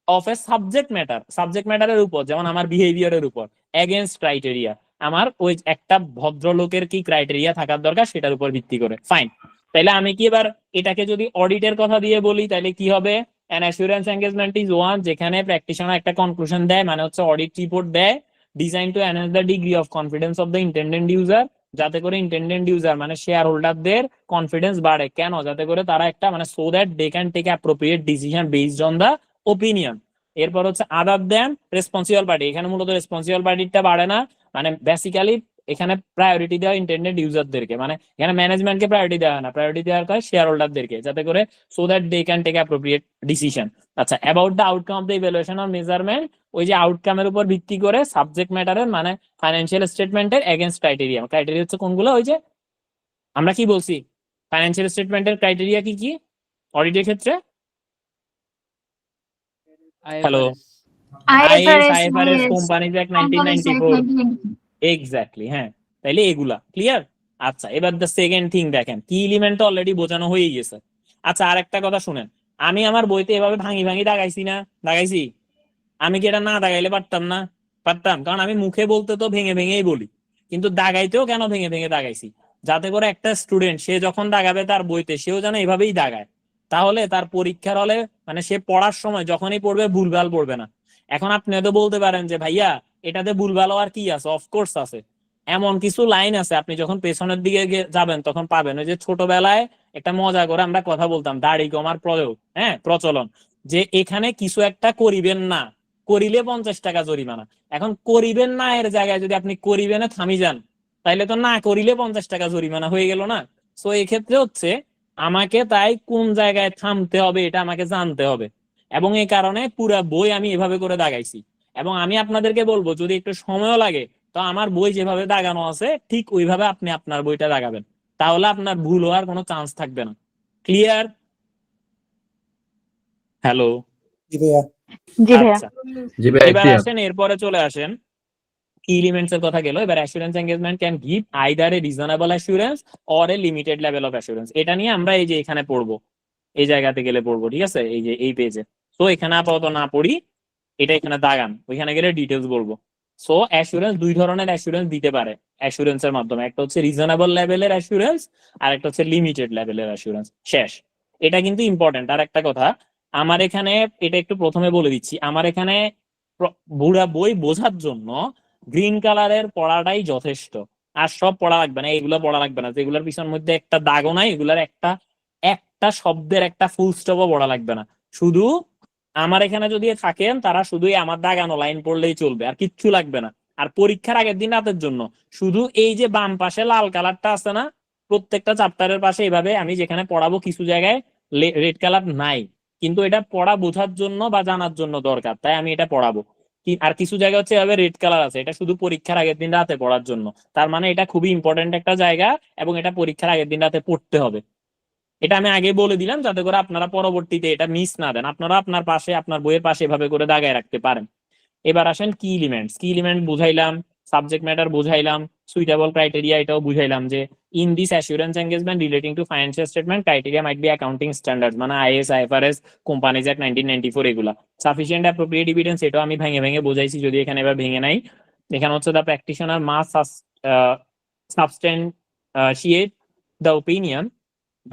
অফ এ সাবজেক্ট ম্যাটারের উপর, যেমন আমার বিহেভিয়ারের উপর, এগেইনস্ট ক্রাইটেরিয়া, আমার ওই একটা ভদ্রলোকের কি ক্রাইটেরিয়া থাকার দরকার সেটার উপর ভিত্তি করে। ফাইন, তাইলে আমি কি এবার এটাকে যদি অডিটের কথা দিয়ে বলি তাহলে কি হবে? An assurance engagement is one, যেখানে প্র্যাকটিশনার একটা কনক্লুশন দেয়, মানে হচ্ছে অডিট রিপোর্ট দেয়, design to enhance the degree of confidence of the intended user, যাতে করে ইন্টেন্ডেন্ট ইউজার মানে শেয়ার হোল্ডারদের কনফিডেন্স বাড়ে। কেন? যাতে করে তারা একটা মানে so that they can take appropriate decision based on the opinion. এরপর হচ্ছে আদার দেন রেসপন্সিবল পার্টি। এখানে মূলত রেসপন্সিবল পার্টিটা বাড়ে না, মানে বেসিক্যালি এখানে প্রায়োরিটি দেওয়া ইন্টেন্ডেন্ট ইউজারদেরকে, মানে এখানে ম্যানেজমেন্টকে প্রায়োরিটি দেওয়া হয় না, প্রায়োরিটি দেওয়া হয় শেয়ার হোল্ডারদেরকে, যাতে করে so that they can take appropriate decision. আচ্ছা, about the outcome of the evaluation or measurement, ওই যে আউটকামের উপর ভিত্তি করে সাবজেক্ট ম্যাটারের মানে ফাইন্যান্সিয়াল স্টেটমেন্টের এগেইনস্ট ক্রাইটেরিয়া। ক্রাইটেরিয়া হচ্ছে কোনগুলো? ওই যে আমরা কি বলছি, ফাইন্যান্সিয়াল স্টেটমেন্টের ক্রাইটেরিয়া কি কি অডিটের ক্ষেত্রে? Hello, IFRS, Companies Act 1994। Exactly, হ্যাঁ। তাইলে এগুলা ক্লিয়ার। আচ্ছা, এবার দ্য সেকেন্ড থিং দেখেন, কি এলিমেন্ট অলরেডি বোঝানো হয়ে গেছে। আচ্ছা, আর একটা কথা শুনেন, আমি আমার বইতে এভাবে ভাঙি ভাঙি দাগাইছি না? দাগাইছি। আমি কি এটা না দাগাইলে পারতাম না? পারতাম, কারণ আমি মুখে বলতে তো ভেঙে ভেঙেই বলি, কিন্তু দাগাইতেও কেন ভেঙে ভেঙে দাগাইছি? যাতে করে একটা স্টুডেন্ট সে যখন দাগাবে তার বইতে সেও যেন এভাবেই দাগায়, তাহলে তার পরীক্ষার হলে মানে সে পড়ার সময় যখনই পড়বে ভুলভাল পড়বে না। এখন আপনি হয়তো বলতে পারেন যে ভাইয়া এটাতে ভুলভাল আর কি আছে, অফকোর্স আছে। এমন কিছু লাইন আছে আপনি যখন পেছনের দিকে যাবেন তখন পাবেন। ওই যে ছোটবেলায় একটা মজা করে আমরা কথা বলতাম দাড়ি কমার প্রয়োগ, হ্যাঁ, প্রচলন, যে এখানে কিছু একটা করিবেন না, করিলে 50 টাকা জরিমানা। এখন করিবেন না এর জায়গায় যদি আপনি করিবেনে থামি যান, তাইলে তো না করিলে 50 টাকা জরিমানা হয়ে গেল না। তো এই ক্ষেত্রে হচ্ছে আমাকে তাই কোন জায়গায় থামতে হবে এটা আমাকে জানতে হবে, এবং এই কারণে পুরা বই আমি এভাবে করে দাগাইছি। এবং আমি আপনাদেরকে বলবো যদি একটু সময়ও লাগে তো আমার বই যেভাবে দাগানো আছে ঠিক ওইভাবে আপনি আপনার বইটা দাগাবেন, তাহলে আপনার ভুল হওয়ার কোনো চান্স থাকবে না। ক্লিয়ার? হ্যালো? জি ভাইয়া। জি ভাইয়া। আচ্ছা, জি ভাই এবার clear। আসেন এরপরে চলে আসেন কি এলিমেন্টস এর কথা গেল। এবার assurance engagement can give either A reasonable assurance or a limited level of assurance. এটা নিয়ে আমরা এই যে এখানে পড়বো, এই জায়গাতে গেলে পড়বো, ঠিক আছে, এই যে এই পেজে। তো এখানে আপাতত না পড়ি, এটা এখানে দাগান, ওইখানে গেলে ডিটেলস বলবো। সো অ্যাসুরেন্স দুই ধরনের অ্যাসুরেন্স দিতে পারে অ্যাসুরেন্সের মাধ্যমে, একটা হচ্ছে রিজনেবল লেভেলের অ্যাসুরেন্স আর একটা হচ্ছে লিমিটেড লেভেলের অ্যাসুরেন্স। শেষ। এটা কিন্তু ইম্পর্টেন্ট। আর একটা কথা আমার এখানে, এটা একটু প্রথমে বলে দিচ্ছি, আমার এখানে পুরা বই বোঝার জন্য গ্রিন কালারের পড়াটাই যথেষ্ট, আর সব পড়া লাগবে না, এগুলো পড়া লাগবে না, যেগুলোর পিছনের মধ্যে একটা দাগও নাই, এগুলার একটা একটা শব্দের একটা ফুল স্টপও পড়া লাগবে না। শুধু আমার এখানে যদি থাকেন তারা শুধুই আমার দাগানো লাইন পড়লেই চলবে, আর কিচ্ছু লাগবে না। আর পরীক্ষার আগের দিন রাতের জন্য শুধু এই যে বাম পাশে লাল কালারটা আছে না, প্রত্যেকটা চ্যাপ্টারের পাশে এইভাবে আমি যেখানে পড়াবো কিছু জায়গায় রেড কালার নাই, কিন্তু এটা পড়া বোঝার জন্য বা জানার জন্য দরকার, তাই আমি এটা পড়াবো। আর কিছু জায়গা হচ্ছে এভাবে রেড কালার আছে, এটা শুধু পরীক্ষার আগের দিন রাতে পড়ার জন্য। তার মানে এটা খুবই ইম্পর্টেন্ট একটা জায়গা, এবং এটা পরীক্ষার আগের দিন রাতে পড়তে হবে। এটা আমি আগে বলে দিলাম যাতে করে আপনারা পরবর্তীতে এটা মিস না দেন, আপনারা আপনার পাশে আপনার বইয়ের পাশে এভাবে করে দাগায় রাখতে পারেন। এবার আসেন কি এলিমেন্টস। কি এলিমেন্ট বুঝাইলাম, সাবজেক্ট ম্যাটার বুঝাইলাম, সুইটেবল ক্রাইটেরিয়া এটাও বুঝাইলাম, যে in this assurance engagement relating to financial statement criteria might be accounting standards, মানে আইএস, আইএফআরএস, কোম্পানিজ অ্যাক্ট 1994 এগুলা। সাফিসিয়েন্ট অ্যাপ্রোপ্রিয়েট এভিডেন্স এটাও আমি ভেঙে ভেঙে বোঝাইছি, যদি এখানে এবার ভেঙে নাই। এখানে হচ্ছে the practitioner must substantiate the opinion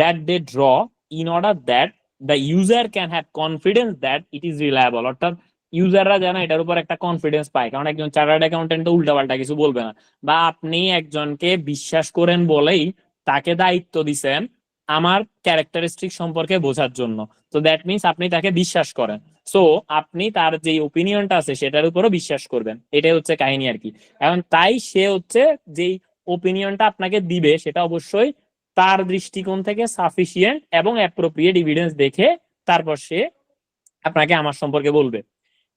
that they draw in order that the user can have confidence that it is reliable, অর্থাৎ ইউজাররা যেন এটার উপর একটা কনফিডেন্স পায়, কারণ একজন চার্টার্ড অ্যাকাউন্টেন্ট তো উল্টাপাল্টা কিছু বলবে না, বা আপনি একজনকে বিশ্বাস করেন বলেই তাকে দায়িত্ব দিছেন আমার ক্যারেক্টারিস্টিক সম্পর্কে বোঝার জন্য, তো দ্যাট মিনস আপনি তাকে বিশ্বাস করেন, সো আপনি তার যে ওপিনিয়নটা আছে সেটার উপরও বিশ্বাস করবেন, এটাই হচ্ছে কাহিনী আর কি। এখন তাই সে হচ্ছে যেই ওপিনিয়নটা আপনাকে দিবে সেটা অবশ্যই তার দৃষ্টিকোণ থেকে সাফিসিয়েন্ট এবং অ্যাপ্রোপ্রিয়েট এভিডেন্স দেখে তারপর সে আপনাকে আমার সম্পর্কে বলবে।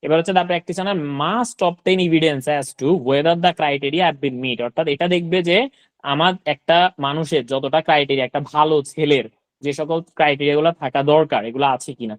এবার হচ্ছে the practitioner must obtain evidence as to whether the criteria have been met, অর্থাৎ এটা দেখবে যে আমার একটা মানুষের যতটা ক্রাইটেরিয়া, একটা ভালো ছেলের যে সকল ক্রাইটেরিয়া গুলো থাকা দরকার এগুলো আছে কিনা।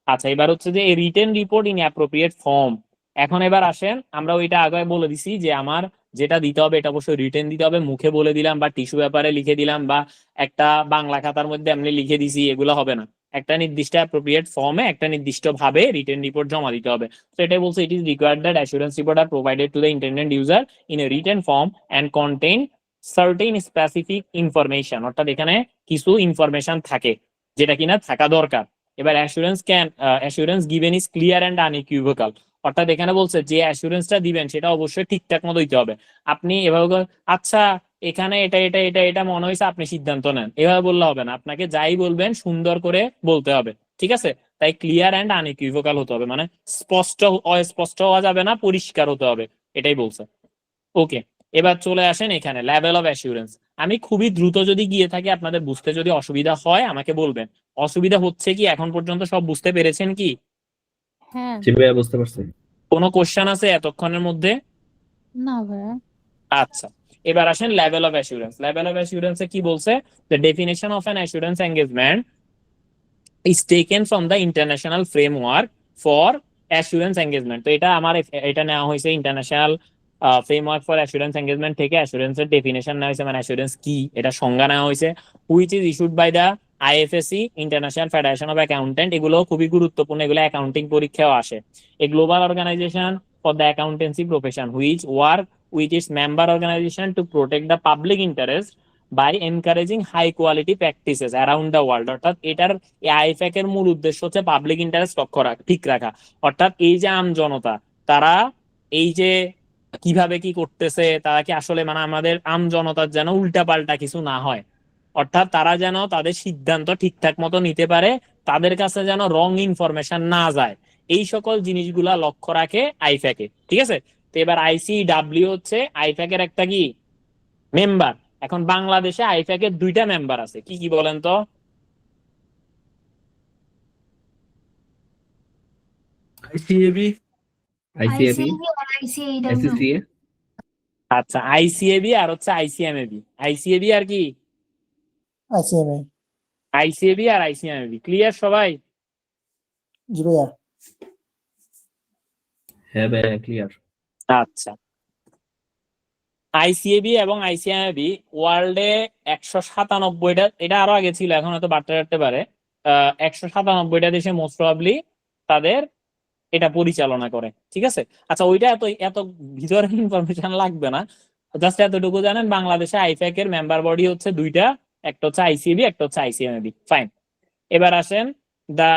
আচ্ছা, এবার হচ্ছে যে written report in appropriate form. এখন এবার আসেন, আমরা ওইটা আগে বলে দিছি যে আমার যেটা দিতে হবে এটা অবশ্যই রিটেন দিতে হবে, মুখে বলে দিলাম বা টিস্যু পেপারে লিখে দিলাম বা একটা বাংলা খাতার মধ্যে এমনি লিখে দিছি, এগুলো হবে না। একটা নির্দিষ্ট অ্যাপ্রোপ্রিয়েট ফর্মে একটা নির্দিষ্ট ভাবে রিটেন রিপোর্ট জমা দিতে হবে। তো এটাই বলছে it is required that assurance report are provided to the intended user in a written form and contain certain specific information, অর্থাৎ এখানে কিছু ইনফরমেশন থাকে যেটা কিনা থাকা দরকার। এবার assurance given is clear and unequivocal, অর্থাৎ এখানে বলছে যে অ্যাসুরেন্সটা দিবেন সেটা অবশ্যই ঠিকঠাক মতো দিতে হবে। আপনি এভাবে আচ্ছা এখানে এটা এটা এটা এটা মনে হয়েছে আপনি সিদ্ধান্ত নেন, এভাবে বললে হবে না, আপনাকে যাই বলবেন সুন্দর করে বলতে হবে, ঠিক আছে? তাই ক্লিয়ার অ্যান্ড আনইকুইভোকাল হতে হবে, মানে অস্পষ্ট হওয়া যাবে না, পরিষ্কার হতে হবে, এটাই বলছে। ওকে, এবার চলে আসেন এখানে লেভেল অফ অ্যাসুরেন্স। আমি খুবই দ্রুত যদি গিয়ে থাকি, আপনাদের বুঝতে যদি অসুবিধা হয় আমাকে বলবেন। অসুবিধা হচ্ছে কি এখন পর্যন্ত সব বুঝতে পেরেছেন কি? হ্যাঁ। জি ভাইয়া বুঝতে পারছি। কোনো কোশ্চেন আছে এতক্ষণের মধ্যে? না ভাইয়া। আচ্ছা, এবার আসেন level of assurance. Level of অ্যাসুরেন্সে কি বলছে? The definition of an assurance engagement is taken from the international framework for assurance engagement। তো এটা আমার এটা নেওয়া হয়েছে international framework for assurance engagement থেকে। অ্যাসুরেন্সের ডেফিনেশন নেওয়া হয়েছে, মানে অ্যাসুরেন্স কি এটা সংজ্ঞা নেওয়া হয়েছে, which is issued by the IFAC, international federation of accountant. এগুলো খুবই গুরুত্বপূর্ণ, এগুলো অ্যাকাউন্টিং পরীক্ষাও আসে। A global organization for the accountancy profession which work with its member organization to protect the public interest by encouraging high quality practices around the world. অর্থাৎ এটার আইফ্যাক এর মূল উদ্দেশ্য হচ্ছে পাবলিক ইন্টারেস্ট ঠিক রাখা। অর্থাৎ এই যে আম জনতা, তারা এই যে কিভাবে কি করতেছে, তারা কি আসলে মানে আমাদের আম জনতার যেন উল্টাপাল্টা কিছু না হয়, অর্থাৎ তারা যেন তাদের সিদ্ধান্ত ঠিকঠাক মতো নিতে পারে, তাদের কাছে যেন রং ইনফরমেশন না যায়, এই সকল জিনিসগুলা লক্ষ্য রাখে আইফ্যাকে। ঠিক আছে, তো এবার আইসিডব্লিউ হচ্ছে আইফ্যাক এর একটা কি মেম্বার। এখন বাংলাদেশে আইফ্যাক এর 2টা মেম্বার আছে, কি কি বলেন তো? ICAB, ICAB, ICAB or ICAW? SCCA, আচ্ছা, আইসিএবি আর হচ্ছে আইসিএমএবি। আইসিএবি আর কি? ICMA, আইসিএবি আর আইসিএমএবি। ক্লিয়ার সবাই? জি ভাইয়া। হ্যাঁ ভাইয়া ক্লিয়ার। আচ্ছা, আইসিএবি এবং আইসিএমএবি ওয়ার্ল্ডে 197টা, এটা আরো আগে ছিল, এখন হয়তো বাড়তে বাড়তে পারে, 197টা দেশে মোস্ট প্রবাবলি তাদের এটা পরিচালনা করে। ঠিক আছে, আচ্ছা ওইটা এত এত ভিতরে ইনফরমেশন লাগবে না, জাস্ট এতটুকু জানেন বাংলাদেশে আইফ্যাক এর মেম্বার বডি হচ্ছে 2টা, একটা হচ্ছে আইসিএবি, একটা হচ্ছে আইসিএমএবি। ফাইন, এবার আসেন, the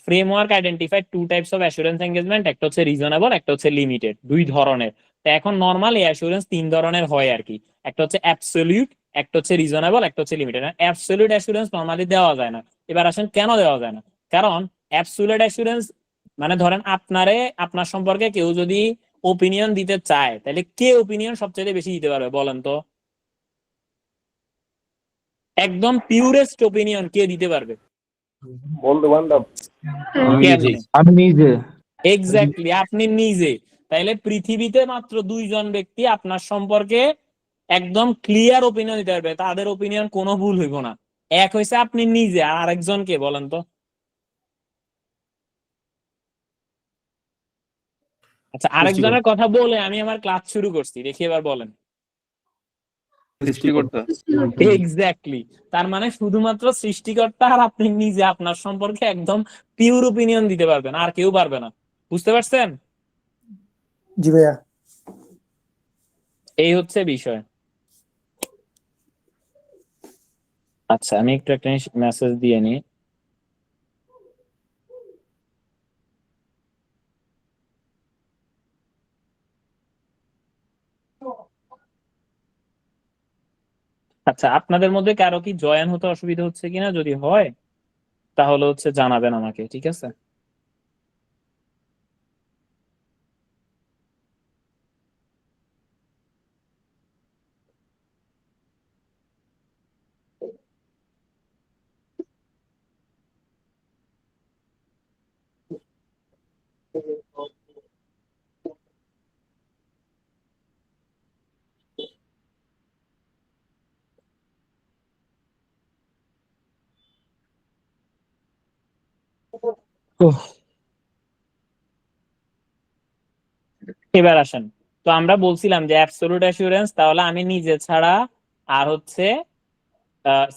framework identified 2 types of assurance engagement, একটা হচ্ছে রিজনেবল, একটা হচ্ছে লিমিটেড, 2 ধরনের। তো এখন নরমাল এই অ্যাসুরেন্স 3 ধরনের হয় আর কি, একটা হচ্ছে অ্যাবসলিউট, একটা হচ্ছে রিজনেবল, একটা হচ্ছে লিমিটেড। অ্যাবসলিউট অ্যাসুরেন্স নরমালি দেওয়া যায় না। এবার আসেন কেন দেওয়া যায় না? কারণ অ্যাবসলিউট অ্যাসুরেন্স মানে ধরেন আপনার সম্পর্কে কেউ যদি ওপিনিয়ন দিতে চায়, তাহলে কে ওপিনিয়ন সবচেয়ে বেশি দিতে পারবে বলেন তো? একদম পিউরেস্ট ওপিনিয়ন কে দিতে পারবে? বন্ধু বান্ধব। আমি নিজে। এক্স্যাক্টলি, আপনি নিজে। তাইলে পৃথিবীতে মাত্র 2 জন ব্যক্তি আপনার সম্পর্কে একদম ক্লিয়ার ওপিনিয়ন দিতে পারবে, তাদের ওপিনিয়ন কোনো ভুল হইব না। এক হইছে আপনি নিজে, আর আরেকজন কে বলেন তো? আচ্ছা, আরেকজনের কথা বলে আমি আমার ক্লাস শুরু করছি, দেখি এবার বলেন। সৃষ্টিকর্তা। এক্স্যাক্টলি, তার মানে শুধুমাত্র সৃষ্টিকর্তা আর আপনি নিজে আপনার সম্পর্কে একদম পিওর ওপিনিয়ন দিতে পারবেন, আর কেউ পারবে না। বুঝতে পারছেন? জি ভাইয়া। এই হচ্ছে বিষয়। আচ্ছা, আমি একটু একটা মেসেজ দিয়ে নিই। আচ্ছা, আপনাদের মধ্যে কারো কি জয়েন হতে অসুবিধা হচ্ছে কিনা, যদি হয় তাহলে হচ্ছে জানাবেন আমাকে, ঠিক আছে? এবার আসেন, তো আমরা বলছিলাম যে অ্যাবসলিউট অ্যাসুরেন্স, তাহলে আমি নিজে ছাড়া আর হচ্ছে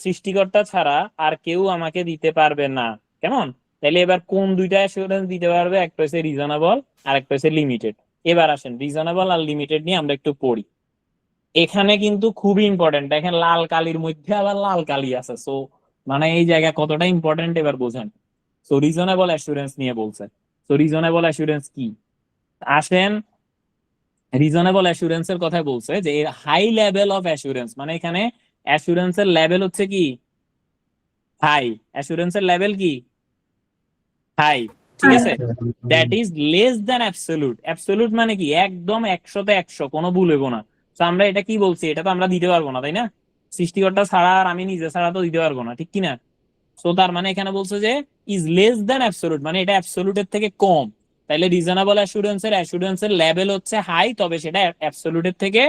সৃষ্টিকর্তা ছাড়া আর কেউ আমাকে দিতে পারবে না, কেমন? তাহলে এবার কোন 2টা অ্যাসুরেন্স দিতে পারবে? একটা হচ্ছে রিজনেবল আর একটা হচ্ছে লিমিটেড। এবার আসেন রিজনেবল আর লিমিটেড নিয়ে আমরা একটু পড়ি। এখানে কিন্তু খুবই ইম্পর্টেন্ট, দেখেন লাল কালির মধ্যে আবার লাল কালি আছে, সো মানে এই জায়গা কতটা ইম্পর্টেন্ট এবার বোঝেন। সো রিজনেবল অ্যাসুরেন্স নিয়ে বলছে। সো রিজনেবল অ্যাসুরেন্স কি? আসেন, রিজনেবল অ্যাসুরেন্স এর কথা বলছে যে হাই লেভেল অফ অ্যাসুরেন্স, মানে এখানে অ্যাসুরেন্স এর লেভেল হচ্ছে কি হাই, অ্যাসুরেন্স এর লেভেল কি হাই, ঠিক আছে? That is less than absolute. Absolute মানে কি একদম 100তে 100, কোনো ভুল হইব না। তো আমরা এটা কি বলছি? এটা তো আমরা দিতে পারবো না, তাই না? সৃষ্টিকর্তা ছাড়া আর আমি নিজে ছাড়া তো দিতে পারবো না, ঠিক কিনা? সো তার মানে এখানে বলছে যে ইজ লেস দ্যান অ্যাবসলিউট, মানে এটা অ্যাবসলিউটের থেকে কম। তাইলে রিজনেবল অ্যাসুরেন্সের লেভেল হচ্ছে হাই, তবে সেটা অ্যাবসলিউটের থেকে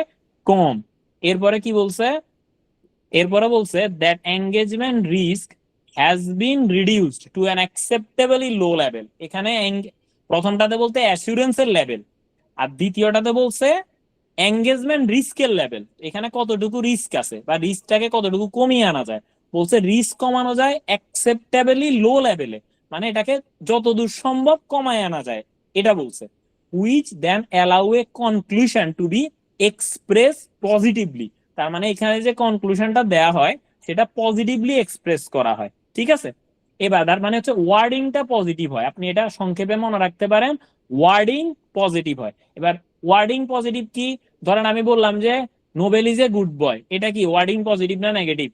কম। এরপরে কি বলছে? এরপরে বলছে that engagement risk has been reduced to an acceptably low level. এখানে প্রথমটাতে বলতে অ্যাসুরেন্সের লেভেল, আর দ্বিতীয়টাতে বলছে এঙ্গেজমেন্ট রিস্কের লেভেল। এখানে কতটুকু রিস্ক আছে বা রিস্কটাকে কতটুকু কমিয়ে আনা যায়। বলছে রিস্ক কমানো যায় অ্যাকসেপ্টেবলি লো লেভেলে, মানে এটাকে যতদূর সম্ভব কমায় আনা যায়, এটা বলছে। Which then allow a conclusion to be express positively, তার মানে এখানে যে কনক্লুশনটা দেয়া হয় সেটা পজিটিভলি এক্সপ্রেস করা হয়, ঠিক আছে। এবার তার মানে হচ্ছে ওয়ার্ডিংটা পজিটিভ হয়, আপনি এটা সংক্ষেপে মনে রাখতে পারেন, ওয়ার্ডিং পজিটিভ হয়। এবার ওয়ার্ডিং পজিটিভ কি, ধরেন আমি বললাম যে Nobel is a good boy, এটা কি ওয়ার্ডিং পজিটিভ না নেগেটিভ?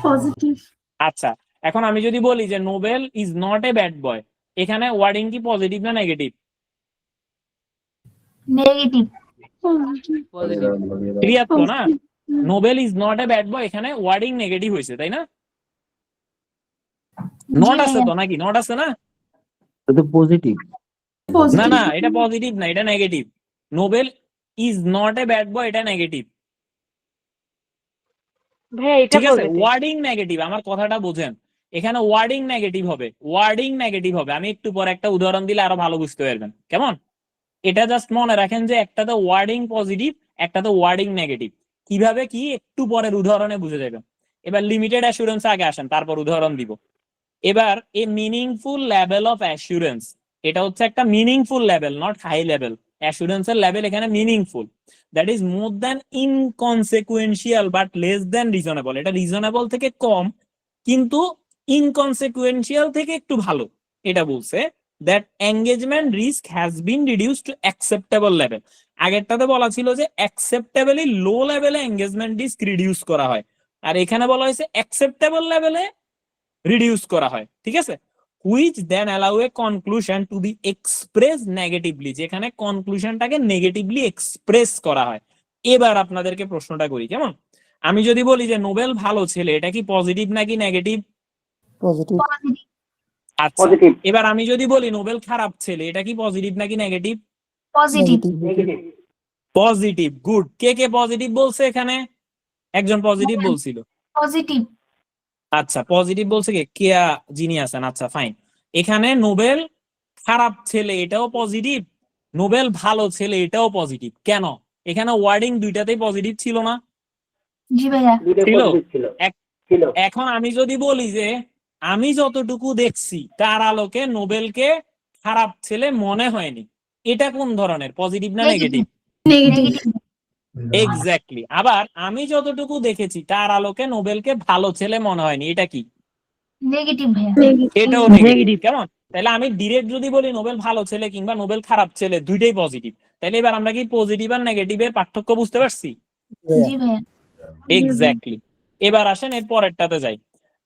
পজিটিভ। আচ্ছা, এখন আমি যদি বলি যে Nobel is not a bad boy, এখানে ওয়ার্ডিং কি পজিটিভ না নেগেটিভ? নেগেটিভ। পজিটিভ। ক্লিয়ার তো না? Nobel is not a bad boy, এখানে ওয়ার্ডিং নেগেটিভ হয়েছে, তাই না? নট আছে তো নাকি? নট আছে না? তো পজিটিভ। না না, এটা পজিটিভ না, এটা negative. Nobel is not a bad boy, এটা নেগেটিভ, ভাইয়া এটা ঠিক আছে। পজিটিভ। ওয়ার্ডিং নেগেটিভ, আমার কথাটা বোঝেন, এখানে ওয়ার্ডিং নেগেটিভ হবে, ওয়ার্ডিং নেগেটিভ হবে। আমি একটু পরে একটা উদাহরণ দিলে আরো ভালো বুঝতে পারবেন, কেমন? এটা জাস্ট মনে রাখেন যে একটাতে ওয়ার্ডিং পজিটিভ, একটাতে ওয়ার্ডিং নেগেটিভ। কিভাবে কি একটু পরের উদাহরণে বুঝে যাবেন। এবার লিমিটেড অ্যাসুরেন্স আগে আসেন, তারপর উদাহরণ দিব। এবার a meaningful level of assurance, এটা হচ্ছে একটা meaningful level, not high level. অ্যাসুরেন্সের লেভেল এখানে meaningful, that is more than inconsequential but less than reasonable. এটা রিজনেবল থেকে কম কিন্তু ইনকনসিকুয়েন্সিয়াল থেকে একটু ভালো। এটা বলছে that engagement risk has been reduced to acceptable level. আগেরটাতে বলা ছিল যে অ্যাকসেপ্টেবলি লো লেভেলে এঙ্গেজমেন্ট রিস্ক রিডিউস করা হয়, আর এখানে বলা হয়েছে অ্যাকসেপ্টেবল লেভেলে রিডিউস করা হয়, ঠিক আছে। Which then allow a conclusion to be express negatively, যেখানে কনক্লুশনটাকে নেগেটিভলি এক্সপ্রেস করা হয়। এবার আপনাদেরকে প্রশ্নটা করি, কেমন? আমি যদি বলি যে নোবেল ভালো ছেলে, এটা কি পজিটিভ নাকি নেগেটিভ? পজিটিভ। আচ্ছা, পজিটিভ। এবার আমি যদি বলি নোবেল খারাপ ছেলে, এটা কি পজিটিভ নাকি negative? Positive. Negative. Positive, good. কে কে পজিটিভ বলছে এখানে? একজন পজিটিভ বলছিল। পজিটিভ। আচ্ছা, পজিটিভ বলছে কে? কেয়া যিনি আছেন। আচ্ছা ফাইন, এখানে নোবেল খারাপ ছেলে এটাও পজিটিভ, নোবেল ভালো ছেলে এটাও পজিটিভ। কেন? এখানে ওয়ার্ডিং দুইটাতেই পজিটিভ ছিল না? জি ভাইয়া। দুইটা ছিল। পজিটিভ ছিল। এক- ছিল। এখন আমি যদি বলি যে আমি যতটুকু দেখছি তার আলোকে নোবেলকে খারাপ ছেলে মনে হয়নি, এটা কোন ধরনের, পজিটিভ না নেগেটিভ? নেগেটিভ। এক্স্যাক্টলি। আবার আমি যতটুকু দেখেছি তার আলোকে নোবেলকে ভালো ছেলে মনে হয়নি, এটা কি? নেগেটিভ ভাইয়া। এটাও নেগেটিভ। কেমন? তাহলে আমি ডিরেক্ট যদি বলি নোবেল ভালো ছেলে কিংবা নোবেল খারাপ ছেলে, দুইটাই পজিটিভ। তাহলে এবার আমরা কি পজিটিভ আর নেগেটিভের পার্থক্য বুঝতে পারছি? জি ভাইয়া। এক্স্যাক্টলি। এবার আসেন এর পরেরটাতে যাই।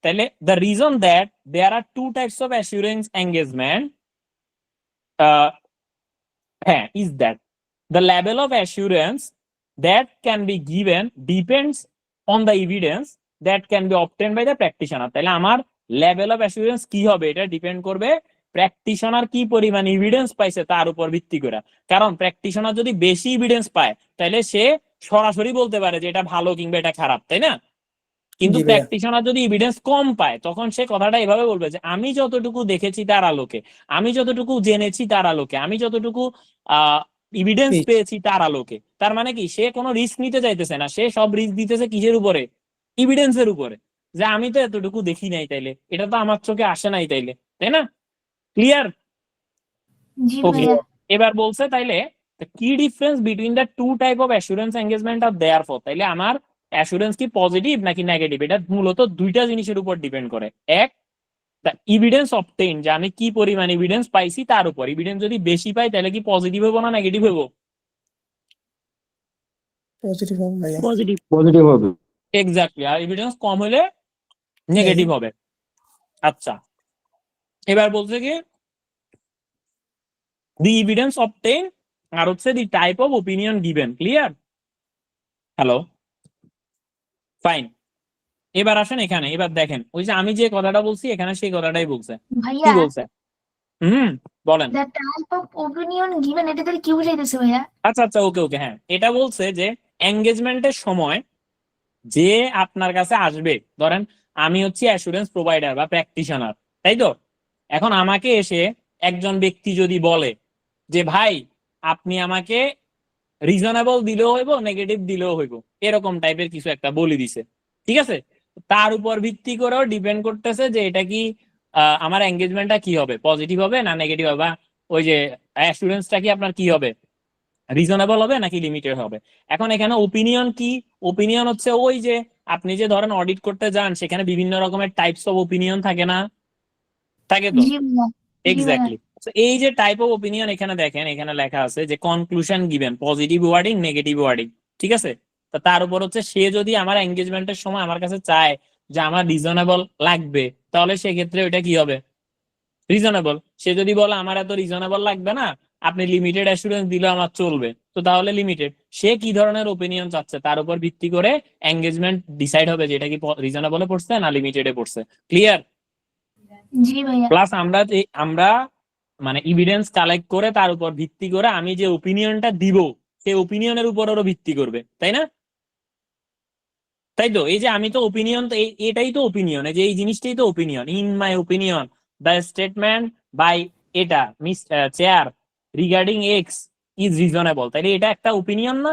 তাহলে the reason that there are two types of assurance engagement, হ্যাঁ, is that the level of assurance that can be given depends on the evidence that can be obtained by the practitioner. তাহলে আমার level of assurance কি হবে, এটা depend করবে practitioner কি পরিমাণ evidence পাইছে তার উপর ভিত্তি করে। কারণ প্র্যাকটিশনার যদি বেশি এভিডেন্স পায় তাহলে সে সরাসরি বলতে পারে যে এটা ভালো কিংবা এটা খারাপ, তাই না? কিন্তু জি ভাইয়া। প্র্যাকটিশনার যদি এভিডেন্স কম পায় তখন সে কথাটা এভাবে বলবে যে আমি যতটুকু দেখেছি তার আলোকে, আমি যতটুকু জেনেছি তার আলোকে, আমি যতটুকু এভিডেন্স ঠিক। পেয়েছি তার আলোকে। তার মানে কি, সে কোনো রিস্ক নিতে চাইতেছে না, সে সব রিস্ক দিতেছে কিসের উপরে? এভিডেন্সের উপরে, যে আমি তো এতটুকু দেখি নাই, তাইলে এটা তো আমার চোখে আসে নাই, তাইলে, তাই না? ক্লিয়ার? জি ওকে। ভাইয়া। এবার বলছে তাইলে কি difference between the two type of assurance engagement are therefore. তাইলে আমার অ্যাসুরেন্স কি পজিটিভ নাকি নেগেটিভ, এটা মূলত দুইটা জিনিসের উপর ডিপেন্ড করে। এক, দ্য এভিডেন্স অবটেইন, যে আমি কি পরিমাণ এভিডেন্স পাইছি তার উপর। এভিডেন্স যদি বেশি পাই তাহলে কি পজিটিভ হবো না নেগেটিভ হবো? পজিটিভ হবে ভাইয়া। পজিটিভ। পজিটিভ হবে। এক্স্যাক্টলি। আর এভিডেন্স কম হলে নেগেটিভ হবে। আচ্ছা, এবার বলছে কি দি এভিডেন্স অবটেইন আর হচ্ছে the type of opinion given. Clear? Hello, fine. এবার আসেন এখানে, এবার দেখেন ওই যে আমি যে কথাটা বলছি এখানে সেই কথাটাই বলছে। কি ভাইয়া, বলছে? বলেন। The type of opinion given, এটা তাহলে কি বুঝাইতেছে ভাইয়া? আচ্ছা আচ্ছা, ওকে ওকে, হ্যাঁ, এটা বলছে যে এঙ্গেজমেন্টের সময় যে আপনার কাছে আসবে, ধরেন আমি হচ্ছি অ্যাসুরেন্স প্রোভাইডার বা প্র্যাকটিশনার, তাই তো? এখন আমাকে এসে একজন ব্যক্তি যদি বলে যে ভাই আপনি আমাকে রিজনেবল দিলেও হইব, নেগেটিভ দিলেও হইব, এরকম টাইপের কিছু একটা বলে দিছে, ঠিক আছে? তার উপর ভিত্তি করেও ডিপেন্ড করতেছে যে এটা কি আমার এঙ্গেজমেন্টটা কি হবে, পজিটিভ হবে না নেগেটিভ হবে, বা ওই যে অ্যাসুরেন্সটা কি আপনার কি হবে, রিজনেবল হবে নাকি লিমিটেড হবে। এখন এখানে ওপিনিয়ন কি? ওপিনিয়ন হচ্ছে ওই যে আপনি যে ধরেন অডিট করতে যান, সেখানে বিভিন্ন রকমের টাইপস অফ ওপিনিয়ন থাকে না? থাকে তো, জি ভাইয়া। জি ভাইয়া। এক্স্যাক্টলি। এই যে টাইপ অফ ওপিনিয়ন এখানে দেখেন, এখানে লেখা আছে যে conclusion given, positive wording, negative wording, ঠিক আছে। তো তার উপর হচ্ছে সে যদি আমার এঙ্গেজমেন্টের সময় আমার কাছে চায় যে আমার রিজনেবল লাগবে, তাহলে সেক্ষেত্রে ওইটা কি হবে? রিজনেবল। সে যদি বলে আমার এত রিজনেবল লাগবে না, আপনি লিমিটেড অ্যাসুরেন্স দিলে আমার চলবে, তো তাহলে লিমিটেড। সে কি ধরনের ওপিনিয়ন চাচ্ছে তার উপর ভিত্তি করে এঙ্গেজমেন্ট ডিসাইড হবে যে এটা কি রিজনেবলে পড়ছে না লিমিটেডে পড়ছে। ক্লিয়ার? জি ভাইয়া। প্লাস আমরা মানে এভিডেন্স কালেক্ট করে তার উপর ভিত্তি করে আমি যে ওপিনিয়নটা দিব, সেই ওপিনিয়নের উপরেরও ভিত্তি করবে, তাই না? তাই তো, এই যে আমি তো ওপিনিয়ন, তো এটাই তো ওপিনিয়ন, এই যে এই জিনিসটাই তো opinion. In my opinion the statement by এটা Miss Chair regarding X is reasonable, তাইলে এটা একটা ওপিনিয়ন না?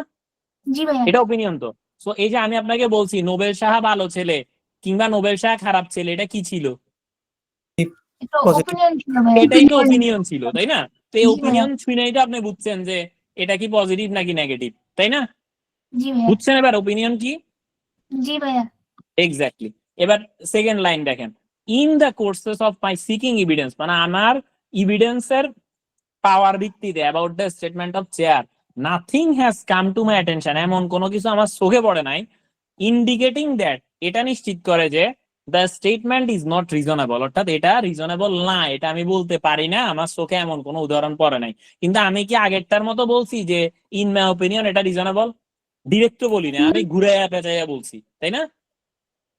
জি ভাইয়া। এটা ওপিনিয়ন তো। সো এই যে আমি আপনাকে বলছি নোবেল সাহা ভালো ছেলে কিংবা নোবেল সাহা খারাপ ছেলে, এটা কি ছিল? এটা Positive. ওপিনিয়ন ছিল ভাইয়া। এটাই তো ওপিনিয়ন ছিল, তাই না? তো এই জি ভাইয়া। ওপিনিয়ন শুনেই তো আপনি বুঝছেন যে এটা কি পজিটিভ নাকি নেগেটিভ, তাই না? জি ভাইয়া। বুঝছেন এবার ওপিনিয়ন কি? জি ভাইয়া। এক্স্যাক্টলি। এবার সেকেন্ড লাইন দেখেন, in the courses of my seeking evidence, মানে আমার এভিডেন্সের পাওয়ার ভিত্তিতে about the statement of chair nothing has come to my attention, এমন কোনো কিছু আমার চোখে পড়ে নাই, ইন্ডিকেটিং দ্যাট, এটা নিশ্চিত করে যে the statement is not reasonable, অর্থাৎ এটা রিজনেবল না, এটা আমি বলতে পারি না, আমার চোখে এমন কোনো উদাহরণ পড়ে নাই। কিন্তু আমি কি আগেরটার মতো বলছি যে ইন মাই ওপিনিয়ন এটা রিজনেবল? ডিরেক্ট তো বলি না, আমি ঘুরে পেঁচাইয়া বলছি, তাই না?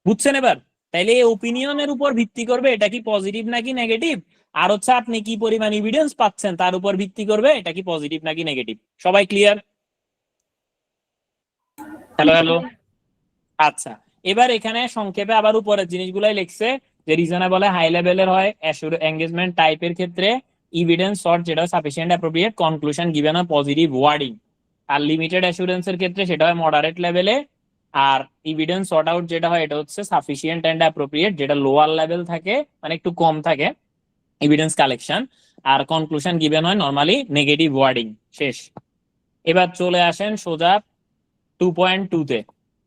বুঝছেন এবার? তাইলে এই ওপিনিয়নের উপর ভিত্তি করবে এটা কি পজিটিভ নাকি নেগেটিভ, আর হচ্ছে আপনি কি পরিমাণ এভিডেন্স পাচ্ছেন তার উপর ভিত্তি করবে এটা কি পজিটিভ নাকি নেগেটিভ। সবাই ক্লিয়ার? Hello hello. আচ্ছা, এবার এখানে সংক্ষেপে আবার উপরের জিনিসগুলাই লিখছে যে রিজনেবল হাই লেভেলের হয় এঙ্গেজমেন্ট টাইপের ক্ষেত্রে এভিডেন্স সর্ট যেটা সাফিসিয়েন্ট অ্যাপ্রোপ্রিয়েট, কনক্লুশন গিভেন হয় পজিটিভ ওয়ার্ডিং। আর লিমিটেড অ্যাসুরেন্সের ক্ষেত্রে সেটা হয় মডারেট লেভেলে, আর এভিডেন্স সর্ট আউট যেটা হয় এটা হচ্ছে সাফিসিয়েন্ট অ্যান্ড অ্যাপ্রোপ্রিয়েট, যেটা লোয়ার লেভেল থাকে, মানে একটু কম থাকে এভিডেন্স কালেকশন। আর কনক্লুশন গিভেন হয় নরমালি নেগেটিভ ওয়ার্ডিং। শেষ। এবার চলে আসেন সোজা 2.2 তে,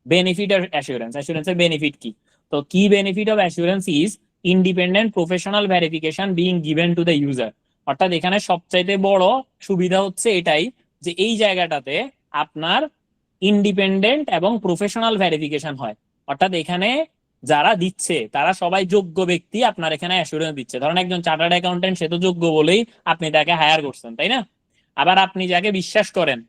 বেনিফিট অফ অ্যাসুরেন্স। অ্যাসুরেন্সের বেনিফিট কি? তো কি benefit of assurance is independent professional verification being given to the user. অর্থাৎ এখানে সবচাইতে বড় সুবিধা হচ্ছে এটাই যে এই জায়গাটাতে আপনার ইন্ডিপেন্ডেন্ট এবং প্রফেশনাল ভেরিফিকেশন হয়। অর্থাৎ এখানে যারা দিচ্ছে তারা সবাই যোগ্য ব্যক্তি আপনার এখানে অ্যাসুরেন্স দিচ্ছে। ধরেন একজন চার্টার্ড অ্যাকাউন্টেন্ট, সে তো যোগ্য বলেই আপনি তাকে হায়ার করছেন, তাই না? আবার আপনি যাকে বিশ্বাস করেন,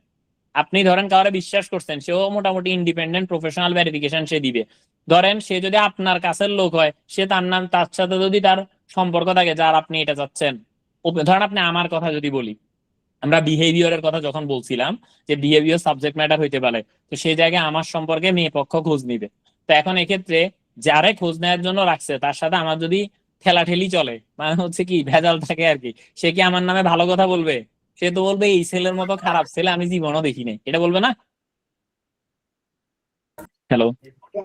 আপনি ধরেন কাউরে বিশ্বাস করছেন, সেও মোটামুটি ইন্ডিপেন্ডেন্ট প্রফেশনাল ভেরিফিকেশন সে দিবে। ধরেন সে যদি আপনার কাছের লোক হয়, সে তার নাম, তার সাথে যদি তার সম্পর্ক থাকে যার আপনি এটা চাচ্ছেন, ধরেন আপনি আমার কথা যদি বলি, আমরা বিহেভিয়ারের কথা যখন বলছিলাম যে বিহেভিয়ার সাবজেক্ট ম্যাটার হইতে পারে, তো সেই জায়গায় আমার সম্পর্কে মেয়ে পক্ষ খোঁজ নিবে। তো এখন এক্ষেত্রে যারে খোঁজ নেওয়ার জন্য রাখছে তার সাথে আমার যদি ঠেলাঠেলি চলে, মানে হচ্ছে কি ভেজাল থাকে আর কি, সে কি আমার নামে ভালো কথা বলবে? সে তো বলবে এই ছেলের মতো খারাপ ছেলে আমি জীবনও দেখি নাই, এটা বলবে না? হ্যালো।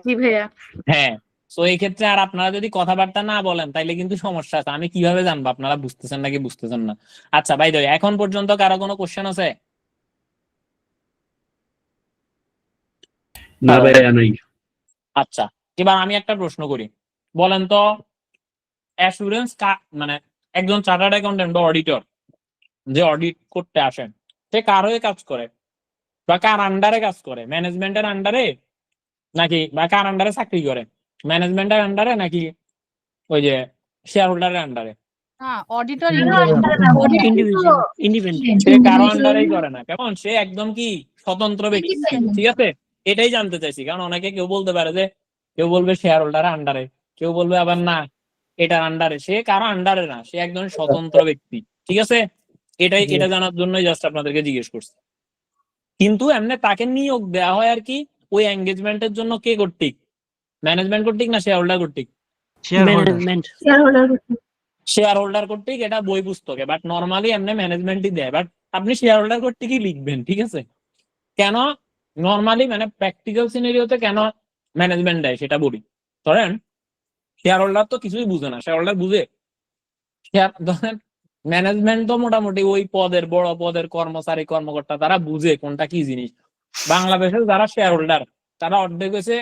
জি ভাইয়া। হ্যাঁ। তো এই ক্ষেত্রে আর আপনারা যদি কথাবার্তা না বলেন তাইলে কিন্তু সমস্যা আছে। আমি কিভাবে জানবো আপনারা বুঝতেছেন নাকি বুঝতেছেন না? আচ্ছা ভাই, এখন পর্যন্ত কারো কোনো কোশ্চেন আছে? না ভাইয়া নাই। আচ্ছা, এবার আমি একটা প্রশ্ন করি, বলেন তো অ্যাসুরেন্স মানে একজন চার্টার্ড অ্যাকাউন্টেন্ট বা অডিটর যে অডিট করতে আসেন, সে কার হয়ে কাজ করে বা কার আন্ডারে কাজ করে? ম্যানেজমেন্টের আন্ডারে নাকি, বা কার আন্ডারে চাকরি করে? ম্যানেজমেন্টের আন্ডারে নাকি ওই যে শেয়ার হোল্ডারের আন্ডারে? Auditor independent. সে কারো আন্ডারেই করে না, কেমন সে একদম কি স্বতন্ত্র ব্যক্তি, ঠিক আছে? এটাই জানতে চাইছি, কারণ অনেকে কেউ বলতে পারে যে, কেউ বলবে শেয়ার হোল্ডারের আন্ডারে, কেউ বলবে আবার না এটার আন্ডারে। সে কারো আন্ডারে না, সে একজন স্বতন্ত্র ব্যক্তি, ঠিক আছে? এটা জানার জন্যই জাস্ট আপনাদেরকে জিজ্ঞেস করছি। কিন্তু এমনি তাকে নিয়োগ দেওয়া হয় আর কি ওই এঙ্গেজমেন্টের জন্য কে কর্তৃক? ম্যানেজমেন্ট কর্তৃক না শেয়ার হোল্ডার কর্তৃক? শেয়ার হোল্ডার কর্তৃক, এটা বই পুস্তকে। বাট নর্মালি এমনি ম্যানেজমেন্টই দেয়, বাট আপনি শেয়ার হোল্ডার কর্তৃকই লিখবেন, ঠিক আছে? কেন নর্মালি মানে প্র্যাকটিক্যাল সিনারিওতে কেন ম্যানেজমেন্ট দেয় সেটা বলি। ধরেন শেয়ার হোল্ডার তো কিছুই বুঝে না, শেয়ার হোল্ডার বুঝে? শেয়ার ধরেন ম্যানেজমেন্ট তো মোটামুটি ওই পদের বড় পদের কর্মচারী কর্মকর্তা তারা বুঝে কোনটা কি জিনিস। বাংলাদেশের যারা শেয়ার হোল্ডার তারা অর্ধেক হয়েছে,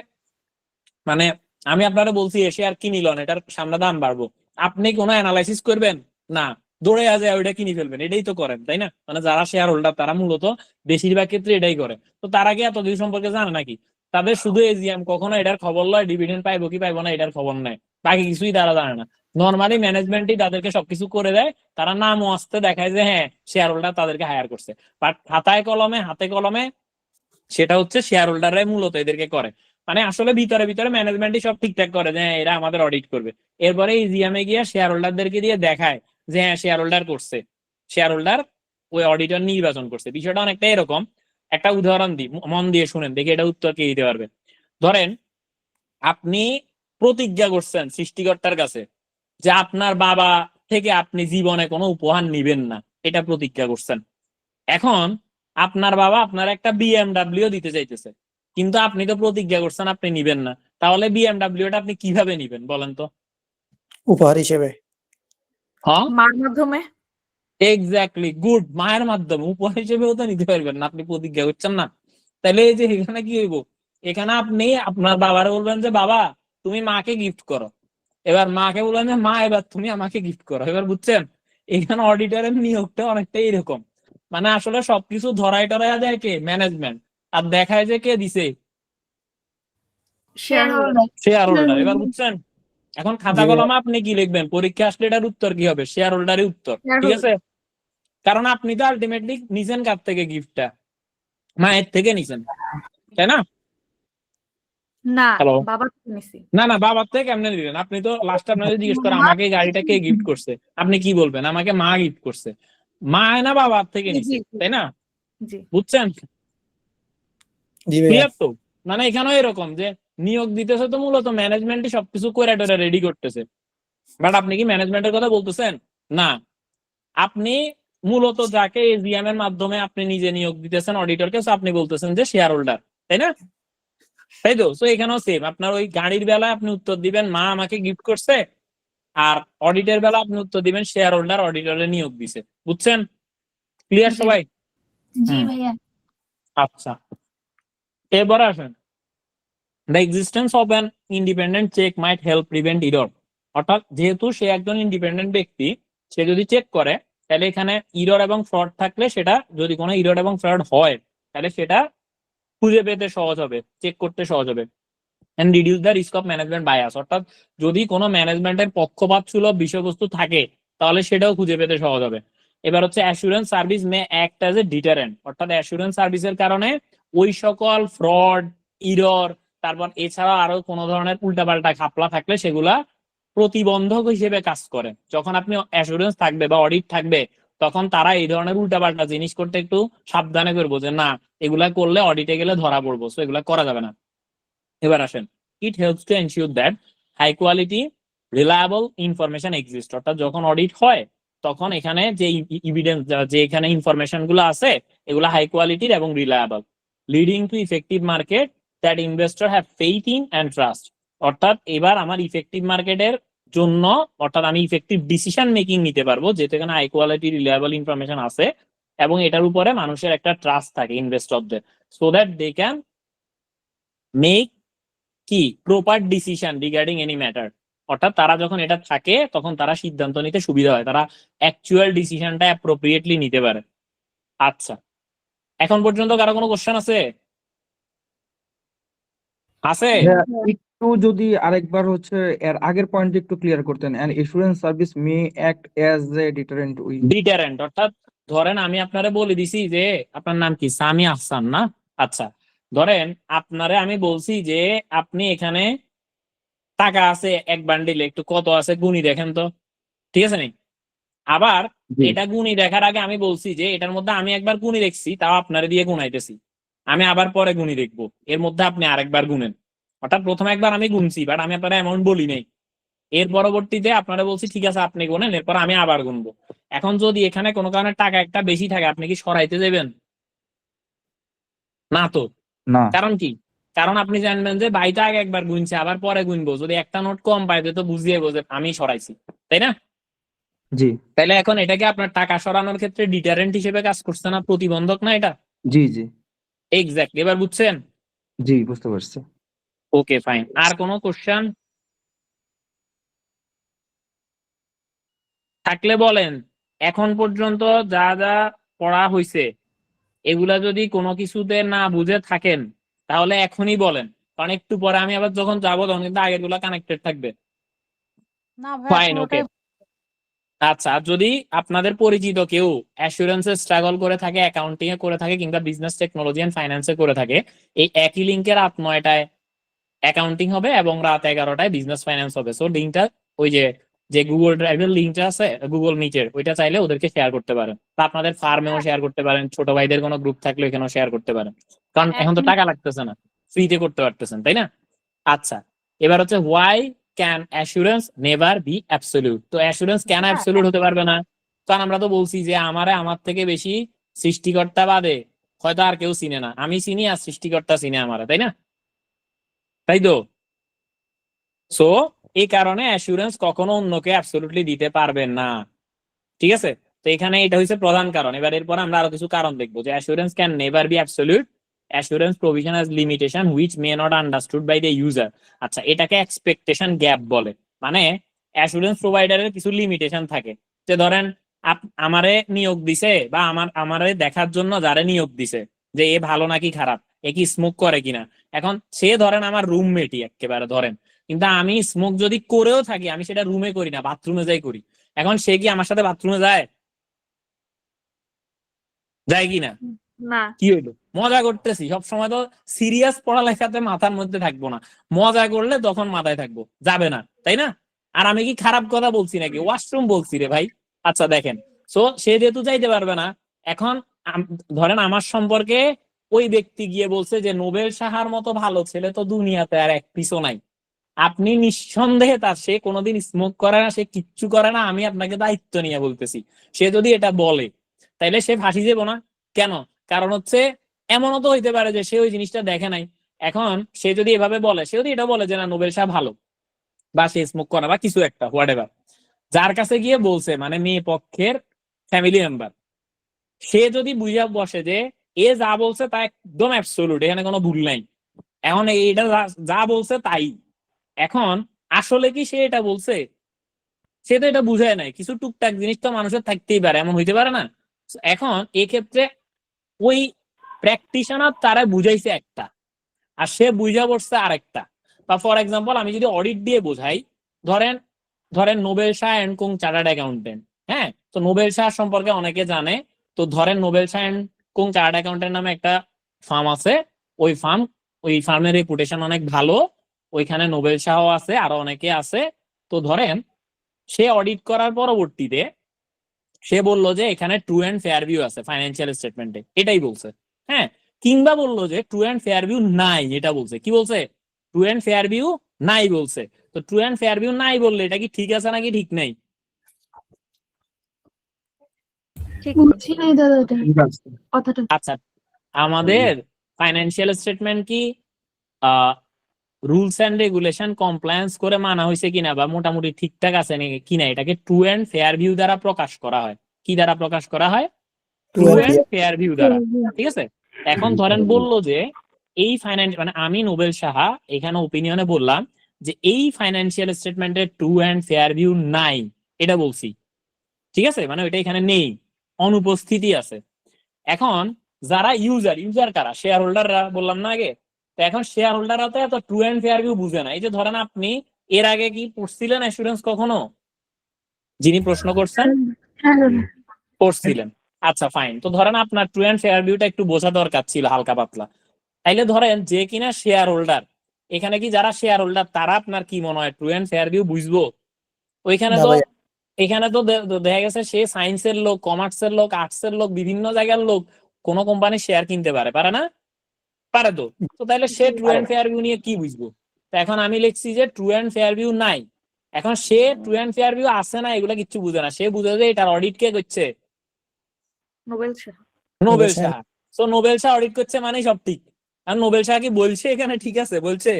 মানে আমি আপনারা বলছি এ শেয়ার কিনি লন, এটার সামনে দাম বাড়বো, আপনি কোনো অ্যানালাইসিস করবেন না, দৌড়ে যায় ওইটা কিনে ফেলবেন, এটাই তো করেন তাই না? মানে যারা শেয়ার হোল্ডার তারা মূলত বেশিরভাগ ক্ষেত্রে এটাই করে। তো তারা কি এত কিছু সম্পর্কে জানে নাকি? তাদের শুধু এজিএম কখনো এটার খবর লয়, ডিভিডেন্ড পাইবো কি পাইবো না এটার খবর নেয়, বাকি কিছুই তারা জানে না। নর্মালি ম্যানেজমেন্টই তাদেরকে সবকিছু করে দেয়, তারা নাম আসতে দেখায় যে হ্যাঁ শেয়ার হোল্ডার তাদেরকে হায়ার করছে, বাট হাতে কলমে সেটা হচ্ছে শেয়ার হোল্ডাররাই মূলত এদেরকে করে। মানে আসলে ভিতরে ভিতরে ম্যানেজমেন্টই সব ঠিকঠাক করে যে হ্যাঁ এরা আমাদের অডিট করবে, এরপরে ইজিএমে গিয়ে শেয়ার হোল্ডারদেরকে দিয়ে দেখায় যে হ্যাঁ শেয়ার হোল্ডার করছে, শেয়ার হোল্ডার ওই অডিটর নির্বাচন করছে। বিষয়টা অনেকটা এরকম, একটা উদাহরণ দিই, মন দিয়ে শুনেন, দেখি এটা উত্তর কে দিতে পারবে। ধরেন আপনি প্রতিজ্ঞা করছেন সৃষ্টিকর্তার কাছে যে আপনার বাবা থেকে আপনি জীবনে কোনো উপহার নিবেন না, এটা প্রতিজ্ঞা করছেন। এখন আপনার বাবা আপনার একটা বিএমডাব্লিউ দিতে চাইতেছে, কিন্তু আপনি তো প্রতিজ্ঞা করছেন আপনি নিবেন না, তাহলে বিএমডাব্লিউটা আপনি কিভাবে নিবেন বলেন তো? উপহার হিসেবে। হ্যাঁ মার মাধ্যমে। এক্স্যাক্টলি, গুড, মায়ের মাধ্যমে। উপহার হিসেবেও তো নিতে পারবেন না, আপনি প্রতিজ্ঞা করছেন না। তাহলে এই যে এখানে কি হইব, এখানে আপনি আপনার বাবারে বলবেন যে বাবা তুমি মাকে গিফট করো, এবার মাকে বলবেন যে মা এবার তুমি আমাকে গিফট করো। এবার বুঝছেন এখানে অডিটরের নিয়োগটা অনেকটা এরকম, মানে আসলে সবকিছু ধরাই টরাই দেয় কে? ম্যানেজমেন্ট, আর দেখায় যে কে দিছে? Share holder. Share holder. এবার বুঝছেন এখন খাতা জি। কলমে আপনি কি লিখবেন, পরীক্ষা আসলে এটার উত্তর কি হবে? শেয়ার হোল্ডারই উত্তর, ঠিক আছে? কারণ আপনি তো আলটিমেটলি নিছেন কার থেকে গিফটটা? মায়ের থেকে নিছেন, তাই না? না, হ্যালো, বাবা থেকে নিছি। না না, বাবার থেকে কেমনে দিলেন? আপনি তো লাস্ট আপনাকে জিজ্ঞেস করে আমাকে গাড়িটা কে গিফট করছে, আপনি কি বলবেন? আমাকে মা গিফট করছে। মা না বাবার থেকে জি, নিছে, জি। তাই না? জি। বুঝছেন? জি ভাইয়া। ক্লিয়ার তো? মানে এখানেও এরকম যে নিয়োগ দিতেছে তো মূলত ম্যানেজমেন্টই সবকিছু করে টোরে রেডি করতেছে, বাট আপনি কি ম্যানেজমেন্টের কথা বলতেছেন? না, আপনি মূলত যাকে এজিএম এর মাধ্যমে আপনি নিজে নিয়োগ দিতেছেন অডিটরকে, আপনি বলতেছেন যে শেয়ার হোল্ডার, তাই না? তাই তো? সো এখানেও সেম, আপনার ওই গাড়ির বেলায় আপনি উত্তর দিবেন মা আমাকে গিফট করছে, আর অডিটের বেলা আপনি উত্তর দিবেন শেয়ার হোল্ডার অডিটরে নিয়োগ দিছে। বুঝছেন? ক্লিয়ার জি। সবাই? জি ভাইয়া। আচ্ছা, এবার আসেন, the existence of an independent check might help prevent error. অর্থাৎ যেহেতু সে একজন ইন্ডিপেন্ডেন্ট ব্যক্তি, সে যদি চেক করে তাহলে এখানে ইরর এবং ফ্রড থাকলে সেটা, যদি কোনো ইরর এবং ফ্রড হয় তাহলে সেটা খুঁজে পেতে সহজ হবে, চেক করতে সহজ হবে। And reduce the risk of management bias, অর্থাৎ যদি কোনো ম্যানেজমেন্টের পক্ষপাত সুলভ বিষয়বস্তু থাকে তাহলে সেটাও খুঁজে পেতে সহজ হবে। এবার হচ্ছে assurance service may act as a deterrent, অর্থাৎ অ্যাসুরেন্স সার্ভিসের কারণে ওই সকল ফ্রড, ইরর, তারপর এছাড়া আরো কোনো ধরনের উল্টাপাল্টা ঘাপলা থাকলে সেগুলা প্রতিবন্ধক হিসেবে কাজ করে। যখন আপনি অ্যাসুরেন্স থাকবে বা অডিট থাকবে তখন তারা এই ধরনের উল্টাপাল্টা জিনিস করতে একটু সাবধানে করবো যে না এগুলা করলে অডিটে গেলে ধরা পড়বো, সো এগুলা করা যাবে না। এবার আসেন, it helps to ensure that high quality reliable information exist, অর্থাৎ যখন অডিট হয় তখন এখানে যে এভিডেন্স, যে এখানে ইনফরমেশন গুলো আছে এগুলো হাই কোয়ালিটির এবং reliable, leading to effective market that investor have faith in and trust. অর্থাৎ এবার আমার ইফেক্টিভ মার্কেটের জন্য, অর্থাৎ আমি ইফেক্টিভ ডিসিশন মেকিং নিতে পারবো যেহেতু এখানে হাই কোয়ালিটি রিলায়েবল ইনফরমেশন আছে এবং এটার উপরে মানুষের একটা ট্রাস্ট থাকে ইনভেস্টরদের, so that they can make কি proper decision regarding any matter. অর্থাৎ তারা যখন এটা থাকে তখন তারা সিদ্ধান্ত নিতে সুবিধা হয়, তারা অ্যাকচুয়াল ডিসিশনটা অ্যাপ্রোপ্রিয়েটলি নিতে পারে। আচ্ছা, এখন পর্যন্ত কারো কোনো কোশ্চেন আছে? আছে? একটু যদি আরেকবার হচ্ছে এর আগের পয়েন্ট একটু ক্লিয়ার করতেন, and insurance service may act as a deterrent will. Deterrent অর্থাৎ ধরেন আমি আপনারে বলে দিছি যে আপনার নাম কি, সামি আহসান না? আচ্ছা, ধরেন আপনারে আমি বলছি যে আপনি এখানে টাকা আছে এক বান্ডিলে, একটু কত আছে গুনি দেখেন তো, ঠিক আছে নি? আবার এটা গুনি দেখার আগে আমি বলছি যে এটার মধ্যে আমি একবার গুনি দেখছি, তাও আপনারে দিয়ে গুনাইতেছি, আমি আবার পরে গুনি দেখবো, এর মধ্যে আপনি আরেকবার গুনেন। অর্থাৎ প্রথম একবার আমি গুনছি বাট আমি আপনারা অ্যামাউন্ট বলি নাই, এর পরবর্তীতে আপনারা বলছি ঠিক আছে আপনি গুনেন, এরপর আমি আবার গুনবো। এখন যদি এখানে কোনো কারণে টাকা একটা বেশি থাকে আপনি কি সরাইতে দেবেন? না তো। না। কারণ কি? কারণ আপনি জানবেন যে বাইটা আগে একবার গুনছে আবার পরে গুনবো, যদি একটা নোট কম পাইতে তো বুঝিয়ে বোঝে আমি সরাইছি, তাই না? জি তাহলে এখন এটাকে আপনার টাকা সরানোর ক্ষেত্রে ডিটারেন্ট হিসেবে কাজ করছে না, প্রতিবন্ধক না এটা? জি জি এক্স্যাক্টলি, এবার বুঝছেন? জি বুঝতে পারছি। ওকে ফাইন, আর কোনো কোশ্চেন থাকলে বলেন। এখন পর্যন্ত যা যা পড়া হয়েছে এগুলা যদি কোনো কিছুতে না বুঝে থাকেন তাহলে এখনই বলেন, কারণ একটু পরে আমি আবার যখন যাবো তখন কিন্তু আগের গুলা কানেক্টেড থাকবে। না ভাইয়া ফাইন, ওকে। পুরোটাই আচ্ছা, আর যদি আপনাদের পরিচিত কেউ অ্যাসুরেন্সে স্ট্রাগল করে থাকে, অ্যাকাউন্টিং এ করে থাকে, কিংবা বিজনেস টেকনোলজি এন্ড ফাইন্যান্সে করে থাকে, এই একই লিঙ্কে রাত 9টায় অ্যাকাউন্টিং হবে এবং রাত 11টায় বিজনেস ফাইন্যান্স হবে। সো লিঙ্কটা ওই যে যে গুগল ড্রাইভের লিঙ্কটা আছে, গুগল মিটের, ওইটা চাইলে ওদেরকে শেয়ার করতে পারেন, বা আপনাদের ফার্মেও শেয়ার করতে পারেন, ছোট ভাইদের কোনো গ্রুপ থাকলে এখানেও শেয়ার করতে পারেন, কারণ এখন তো টাকা লাগতেছে না, ফ্রিতে করতে পারতেছেন, তাই না? আচ্ছা, এবার হচ্ছে why can assurance never be absolute? তো অ্যাসুরেন্স কেন অ্যাবসলিউট হতে পারবে না? কারণ আমরা তো বলছি যে আমার থেকে বেশি সৃষ্টিকর্তা বাদে হয়তো আর কেউ চিনে না, আমি চিনি আর সৃষ্টিকর্তা চিনে আমারে, তাই না? তাই তো? সো এই কারণে অ্যাসুরেন্স কখনো অন্যকে অ্যাবসলিউটলি দিতে পারবেন না, ঠিক আছে? তো এখানে এটা হচ্ছে প্রধান কারণ। এবার এরপর আমরা আরো কিছু কারণ দেখবো যে assurance can never be absolute, assurance provision has limitation which may not understood by the user. আচ্ছা, এটাকে এক্সপেকটেশন গ্যাপ বলে, মানে অ্যাসুরেন্স প্রোভাইডারের কিছু লিমিটেশন থাকে। যে ধরেন আমারে নিয়োগ দিছে, বা আমারে দেখার জন্য যারে নিয়োগ দিছে যে এ ভালো নাকি খারাপ, এ কি স্মোক করে কিনা, এখন সে ধরেন আমার রুমমেটই একেবারে ধরেন, কিন্তু আমি স্মোক যদি করেও থাকি আমি সেটা রুমে করি না, বাথরুমে যাই করি, এখন সে কি আমার সাথে বাথরুমে যায়? যায় কি না? না। কি হইলো? মজা করতেছি, সবসময় তো সিরিয়াস পড়ালেখাতে মাথার মধ্যে থাকবো না, মজা করলে তখন মাথায় থাকবো, যাবে না, তাই না? আর আমি কি খারাপ কথা বলছি নাকি? ওয়াশরুম বলছি রে ভাই। আচ্ছা দেখেন, সো সে যেহেতু যাইতে পারবে না, এখন ধরেন আমার সম্পর্কে ওই ব্যক্তি গিয়ে বলছে যে নোবেল সাহার মতো ভালো ছেলে তো দুনিয়াতে আর এক পিছু নাই, আপনি নিঃসন্দেহে তার, সে কোনোদিন স্মোক করে না, সে কিচ্ছু করে না, আমি আপনাকে দায়িত্ব নিয়ে বলতেছি, সে যদি এটা বলে তাইলে সে ফাঁসি যাবো না কেন? কারণ হচ্ছে এমনও তো হইতে পারে যে সে ওই জিনিসটা দেখে নাই। এখন সে যদি এভাবে বলে, সে যদি এটা বলে যে না নোবেল সাহা ভালো, বা সে স্মোক করে বা কিছু একটা হোয়াট এভার, যার কাছে গিয়ে বলছে মানে মেয়ে পক্ষের ফ্যামিলি মেম্বার, সে যদি বুঝা বসে যে এ যা বলছে তা একদম অ্যাবসলিউট, এখানে কোনো ভুল নাই, এখন এটা যা বলছে তাই, এখন আসলে কি সে এটা বলছে? সে তো এটা বুঝায় নাই, কিছু টুকটাক জিনিস তো মানুষের থাকতেই পারে, এমন হইতে পারে না? এখন এক্ষেত্রে ওই প্র্যাকটিশনার তারা বুঝাইছে একটা, আর সে বুঝা পড়ছে আরেকটা। বা ফর এক্সাম্পল আমি যদি অডিট দিয়ে বোঝাই, ধরেন ধরেন Nobel Shah and co chartered accountant, হ্যাঁ, তো নোবেল শাহ সম্পর্কে অনেকে জানে, তো ধরেন Nobel Shah and co chartered accountant নামে একটা ফার্ম আছে, ওই ফার্মের রেপুটেশন অনেক ভালো, ওইখানে নোবেল শাহ আছে, আরো অনেকে আছে। তো ধরেন সে অডিট করার পরবর্তীতে সে বললো যে এখানে ট্রু অ্যান্ড ফেয়ার ভিউ আছে ফাইন্যান্সিয়াল স্টেটমেন্টে, এটাই বলছে, হ্যাঁ, কিংবা বললো যে ট্রু অ্যান্ড ফেয়ার ভিউ নাই, এটা বলছে, কি বলছে? ট্রু অ্যান্ড ফেয়ার ভিউ নাই বলছে। তো ট্রু অ্যান্ড ফেয়ার ভিউ নাই বললে এটা কি ঠিক আছে নাকি ঠিক নাই? ঠিক বুঝছি নাই দাদা এটা ঠিক আছে। কথাটা। আচ্ছা, আমাদের ফাইন্যান্সিয়াল স্টেটমেন্ট কি রুলস এন্ড রেগুলেশন কমপ্লায়েন্স করে মানা হয়েছে কিনা, বা মোটামুটি ঠিকঠাক আছে নাকি কিনা, এটাকে ট্রু অ্যান্ড ফেয়ার ভিউ দ্বারা প্রকাশ করা হয়। কি দ্বারা প্রকাশ করা হয়? ট্রু অ্যান্ড ফেয়ার ভিউ দ্বারা, ঠিক আছে? এখন ধরেন বললো যে এই মানে আমি নোবেল সাহা এখানে ওপিনিয়নে বললাম যে এই ফাইন্যান্সিয়াল স্টেটমেন্টে ট্রু অ্যান্ড ফেয়ার ভিউ নাই, এটা বলছি, ঠিক আছে, মানে ওইটা এখানে নেই, অনুপস্থিতি আছে। এখন যারা ইউজার কারা? শেয়ার হোল্ডাররা, বললাম না আগে? তো এখন শেয়ার হোল্ডাররা তো এত ট্রু অ্যান্ড ফেয়ার ভিউ বুঝে না। এই যে ধরেন আপনি এর আগে কি পড়ছিলেন অ্যাসুরেন্স কখনো? যিনি প্রশ্ন করছেন হ্যাঁ দাদা। পড়ছিলেন, আচ্ছা ফাইন। তো ধরেন আপনার ট্রু অ্যান্ড ফেয়ার ভিউটা একটু বোঝা দরকার ছিল হালকা পাতলা। তাইলে ধরেন যে কিনা শেয়ার হোল্ডার, এখানে কি যারা শেয়ার হোল্ডার তারা আপনার কি মনে হয় ট্রু অ্যান্ড ফেয়ার ভিউ বুঝবো? ওইখানে না তো ভাইয়া। এখানে তো দেখা গেছে সে সায়েন্সের লোক, কমার্সের লোক, আর্টসের লোক, বিভিন্ন জায়গার লোক, কোন কোম্পানি শেয়ার কিনতে পারে না? পারে তো। তো তাহলে সে ট্রু অ্যান্ড ফেয়ার ভিউ নিয়ে কি বুঝবো? তো এখন আমি লিখছি যে ট্রু অ্যান্ড ফেয়ার ভিউ নাই। এখন সে ট্রু অ্যান্ড ফেয়ার ভিউ আছে না এগুলা কিচ্ছু বুঝে না, সে বুঝে যে এটার অডিট কে করছে? নোবেল শাহ। নোবেল শাহ। তো নোবেল শাহ অডিট করছে মানে সব ঠিক। আর নোবেল শাহ কি বলছে এখানে ঠিক আছে? বলছে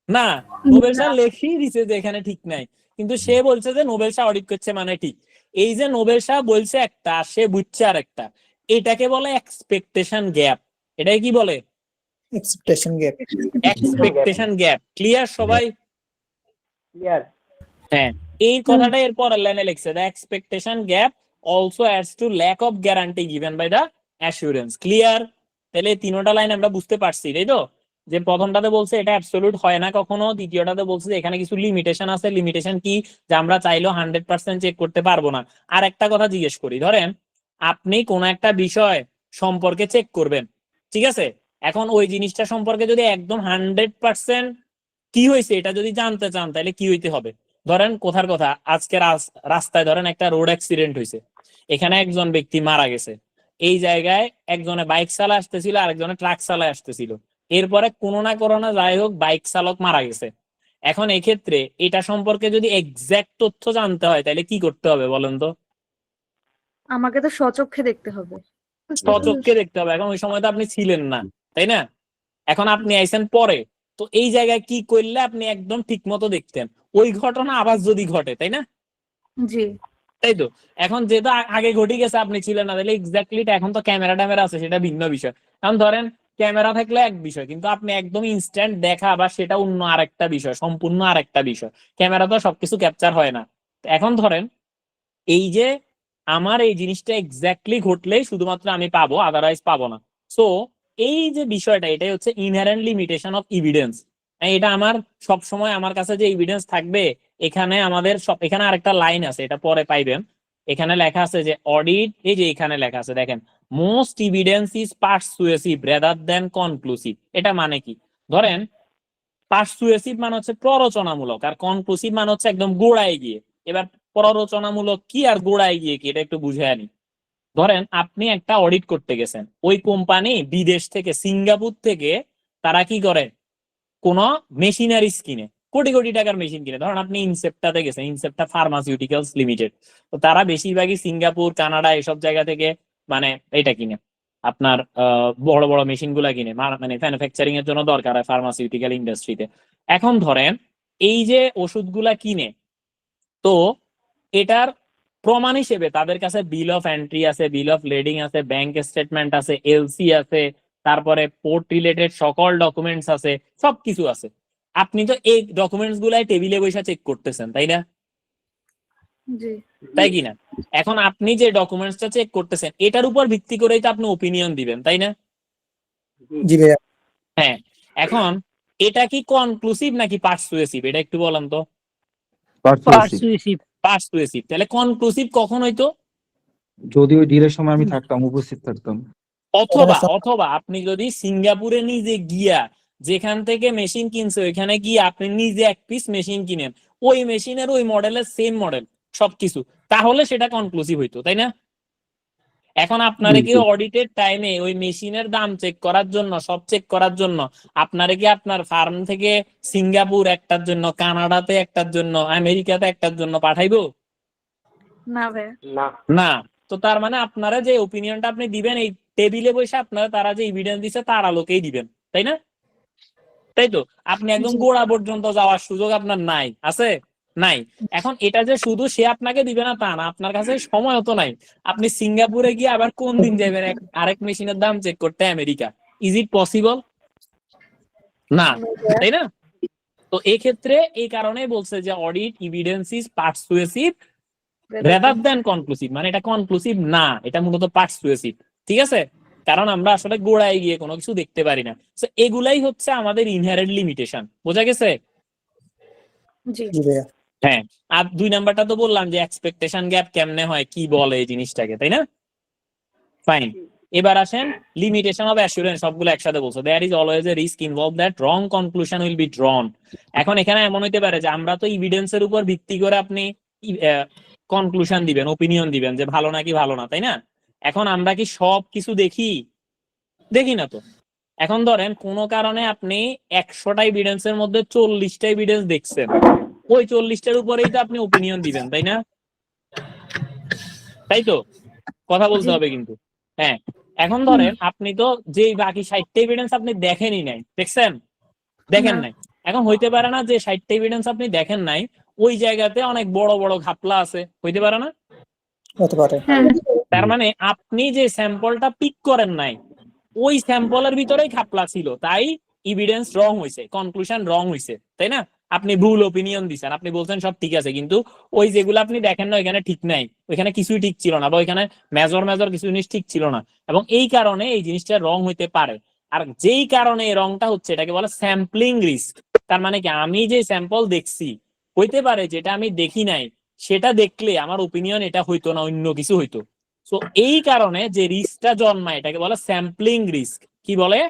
না, নোবেল শাহ লেখেই দিছে যে এখানে ঠিক নাই, কিন্তু সে বলছে যে নোবেল শাহ অডিট করছে মানে ঠিক। এই যে নোবেল সাহেব বলছে একটা, সে বুঝছে আর একটা, এটাকে বলে এক্সপেকটেশন গ্যাপ। এটাকে কি বলে? Expectation gap. Expectation gap. Clear সবাই? ক্লিয়ার। হ্যাঁ, এই কথাটা এর পরের লাইনে লিখছে, the expectation gap also adds to lack of guarantee given by the assurance. Clear? তাহলে এই তিনটা লাইন আমরা বুঝতে পারছি, তাই তো? যে প্রথমটাতে বলছে এটা অ্যাবসলিউট হয় না কখনো, দ্বিতীয়টাতে বলছে যে এখানে কিছু লিমিটেশন আছে। লিমিটেশন কি? যে আমরা চাইলেও 100% চেক করতে পারবো না। আর একটা কথা জিজ্ঞেস করি, ধরেন আপনি কোন একটা বিষয় সম্পর্কে চেক করবেন, ঠিক আছে? এখন ওই জিনিসটা সম্পর্কে যদি একদম 100% কি হয়েছে এটা যদি জানতে চান, তাহলে কি হইতে হবে? ধরেন কোথার কথা, আজকে রাস্তায় ধরেন একটা রোড অ্যাক্সিডেন্ট হয়েছে, এখানে একজন ব্যক্তি মারা গেছে। এই জায়গায় একজনে বাইক চালায় আসতেছিল, আরেকজনে ট্রাক চালায় আসতেছিল। এরপরে কোনো না কোনো না যাই হোক বাইক চালক মারা গেছে। এখন এই ক্ষেত্রে এটা সম্পর্কে যদি এক্সাক্ট তথ্য জানতে হয়, তাহলে কি করতে হবে বলেন তো? আমাকে তো স্বচক্ষে দেখতে হবে। স্বচক্ষে দেখতে হবে। এখন ওই সময় তো আপনি ছিলেন না, তাই না? এখন আপনি আইছেন পরে, তো এই জায়গায় কি করলে আপনি একদম ঠিক মতো দেখতেন ওই ঘটনা আবার যদি ঘটে, তাই না? জি। তাই তো। এখন যেহেতু আগে ঘটে গেছে, আপনি ছিলেন না, তাহলে এক্স্যাক্টলি এখন তো ক্যামেরা ট্যামেরা আছে, সেটা ভিন্ন বিষয়। কারণ ধরেন ক্যামেরা থাকলে এক বিষয়, কিন্তু আপনি একদম ইনস্ট্যান্ট দেখা বা সেটা অন্য আরেকটা বিষয়, সম্পূর্ণ আরেকটা বিষয়। ক্যামেরা তো সবকিছু ক্যাপচার হয় না। এখন ধরেন এই যে আমার এই জিনিসটা এক্স্যাক্টলি ঘটলেই শুধুমাত্র আমি পাবো, আদারওয়াইজ পাবো না। সো এই যে বিষয়টা, এটাই হচ্ছে ইনহেরেন্ট লিমিটেশন অফ এভিডেন্স। এটা আমার সব সময় আমার কাছে যে এভিডেন্স থাকবে, এখানে আমাদের সব, এখানে আরেকটা লাইন আছে, এটা পরে পাইবেন। এখানে লেখা আছে যে অডিট, এই যে এখানে লেখা আছে দেখেন, most evidence is persuasive rather than conclusive. এটা মানে কি? ধরেন পারসুয়েসিভ মানে হচ্ছে প্ররোচনামূলক, আর কনক্লুসিভ মানে হচ্ছে একদম গোড়ায় গিয়ে। এবার প্ররোচনামূলক কি আর গোড়ায় গিয়ে কি, এটা একটু বুঝে আনি। ধরেন আপনি একটা অডিট করতে গেছেন, ওই কোম্পানি বিদেশ থেকে, সিঙ্গাপুর থেকে তারা কি করে, কোন মেশিনারিজ কিনে, কোটি কোটি টাকার মেশিন কিনে। ধরেন আপনি ইনসেপ্টাতে গেছেন, ইনসেপ্টা ফার্মাসিউটিক্যালস লিমিটেড, তো তারা বেশিরভাগই সিঙ্গাপুর, কানাডা এসব জায়গা থেকে মানে এটা কিনে, আপনার বড় বড় মেশিন গুলা কিনে, মানে ম্যানুফ্যাকচারিং এর জন্য দরকার হয় ফার্মাসিউটিক্যাল ইন্ডাস্ট্রিতে। এখন ধরেন এই যে ওষুধগুলা কিনে, তো এটার প্রমাণ হিসেবে তাদের কাছে বিল অফ এন্ট্রি আছে, বিল অফ লেডিং আছে, ব্যাংক স্টেটমেন্ট আছে, এলসি আছে, তারপরে পোর্ট রিলেটেড সকল ডকুমেন্টস আছে, সবকিছু আছে। আপনি তো এই ডকুমেন্টস গুলাই টেবিলে বসে চেক করতেছেন, তাই না? জি। তাই কিনা? এখন আপনি যে ডকুমেন্টসটা চেক করতেছেন, এটার উপর ভিত্তি করেই তো আপনি ওপিনিয়ন দিবেন, তাই না? জি ভাইয়া। হ্যাঁ। এখন এটা কি কনক্লুসিভ নাকি পারসুয়েসিভ, এটা একটু বলেন তো। পারসুয়েসিভ। পারসুয়েসিভ। তাহলে কনক্লুসিভ কখন হইতো? যদি ওই ডিলের সময় আমি থাকতাম, উপস্থিত থাকতাম। অথবা আপনি যদি সিঙ্গাপুরে নিজে গিয়া যেখান থেকে মেশিন কিনছে ওইখানে গিয়ে আপনি নিজে এক পিস মেশিন কিনেন, ওই মেশিনের ওই মডেলের সেম মডেল সবকিছু, তাহলে সেটা কনক্লুসিভ হইতো, তাই না? এখন আপনারে কি অডিটের টাইমে ওই মেশিনের দাম চেক করার জন্য, সব চেক করার জন্য আপনারে কি আপনার ফার্ম থেকে সিঙ্গাপুর একটার জন্য, কানাডাতে একটার জন্য, আমেরিকাতে একটার জন্য পাঠাইবো? না ভাইয়া। না। না। তো তার মানে আপনারা যে ওপিনিয়নটা আপনি দিবেন, এই টেবিলে বসে আপনারা তারা যে এভিডেন্স দিচ্ছে তার আলোকেই দিবেন, তাই না? তাই তো। আপনি একদম গোড়া পর্যন্ত যাওয়ার সুযোগ আপনার নাই, আছে? নাই। এখন এটা যে শুধু সে আপনাকে দিবে না তা না, আপনার কাছে সময় তো নাই। আপনি সিঙ্গাপুরে গিয়ে আবার কোন দিন যাবেন আরেক মেশিনের দাম চেক করতে আমেরিকা? Is it possible? না, তাই না? তো এই ক্ষেত্রে এই কারণেই বলছে যে audit evidence is persuasive rather than conclusive, মানে এটা কনক্লুসিভ না, এটা মূলত পারসুয়েসিভ। ঠিক আছে? কারণ আমরা আসলে গোড়ায় গিয়ে কোনো কিছু দেখতে পারি না। তো এগুলাই হচ্ছে আমাদের ইনহেরেন্ট লিমিটেশন। বোঝা গেছে? জি। জি ভাইয়া। হ্যাঁ। আর 2 নাম্বারটা তো বললাম যে এক্সপেকটেশন গ্যাপ কেমনে হয়, কি বলে এই জিনিসটাকে, তাই না? ফাইন। এবার আসেন লিমিটেশন অফ অ্যাসুরেন্স, সবগুলো একসাথে বলছো। There is always a risk involve that wrong conclusion will be drawn. এখন এখানে এমন হইতে পারে যে আমরা তো এভিডেন্সের উপর ভিত্তি করে আপনি কনক্লুশন দিবেন, ওপিনিয়ন দিবেন যে ভালো নাকি ভালো না, তাই না? এখন আমরা কি সব কিছু দেখি? দেখি না তো। এখন ধরেন কোন কারণে আপনি 100টা এভিডেন্সের মধ্যে 40টা এভিডেন্স দেখছেন, ওই 40টার উপরেই তো আপনি ওপিনিয়ন দিবেন, তাই না? তাই তো। কথা বলতে হবে কিন্তু। হ্যাঁ। এখন ধরেন আপনি তো যে বাকি 60টা এভিডেন্স আপনি দেখেনই নাই, দেখছেন? দেখেন নাই। এখন হইতে পারে না যে 60টা এভিডেন্স আপনি দেখেন নাই, ওই জায়গাতে অনেক বড় বড় ঘাপলা আছে, হইতে পারে না? হতে পারে। হ্যাঁ তার মানে আপনি যে স্যাম্পলটা পিক করেন নাই ওই স্যাম্পলের ভিতরেই খাপলা ছিল, তাই এভিডেন্স রং হইছে, কনক্লুশন রং হইছে, তাই না? আপনি ভুল ওপিনিয়ন দিছেন, আপনি বলছেন সব ঠিক আছে, কিন্তু ওই যেগুলো আপনি দেখেন না ওইখানে ঠিক নাই, ওইখানে কিছুই ঠিক ছিল না, বা ওইখানে মেজর কিছু জিনিস ঠিক ছিল না, এবং এই কারণে এই জিনিসটা রং হইতে পারে। আর যেই কারণে এই রংটা হচ্ছে এটাকে বলে স্যাম্পলিং রিস্ক। তার মানে কি, আমি যে স্যাম্পল দেখছি হইতে পারে যেটা আমি দেখি নাই সেটা দেখলে আমার ওপিনিয়ন এটা হইতো না, অন্য কিছু হইতো। সো এই কারণে যে রিস্কটা জন্মায় এটাকে বলে স্যাম্পলিং রিস্ক। কি বলে?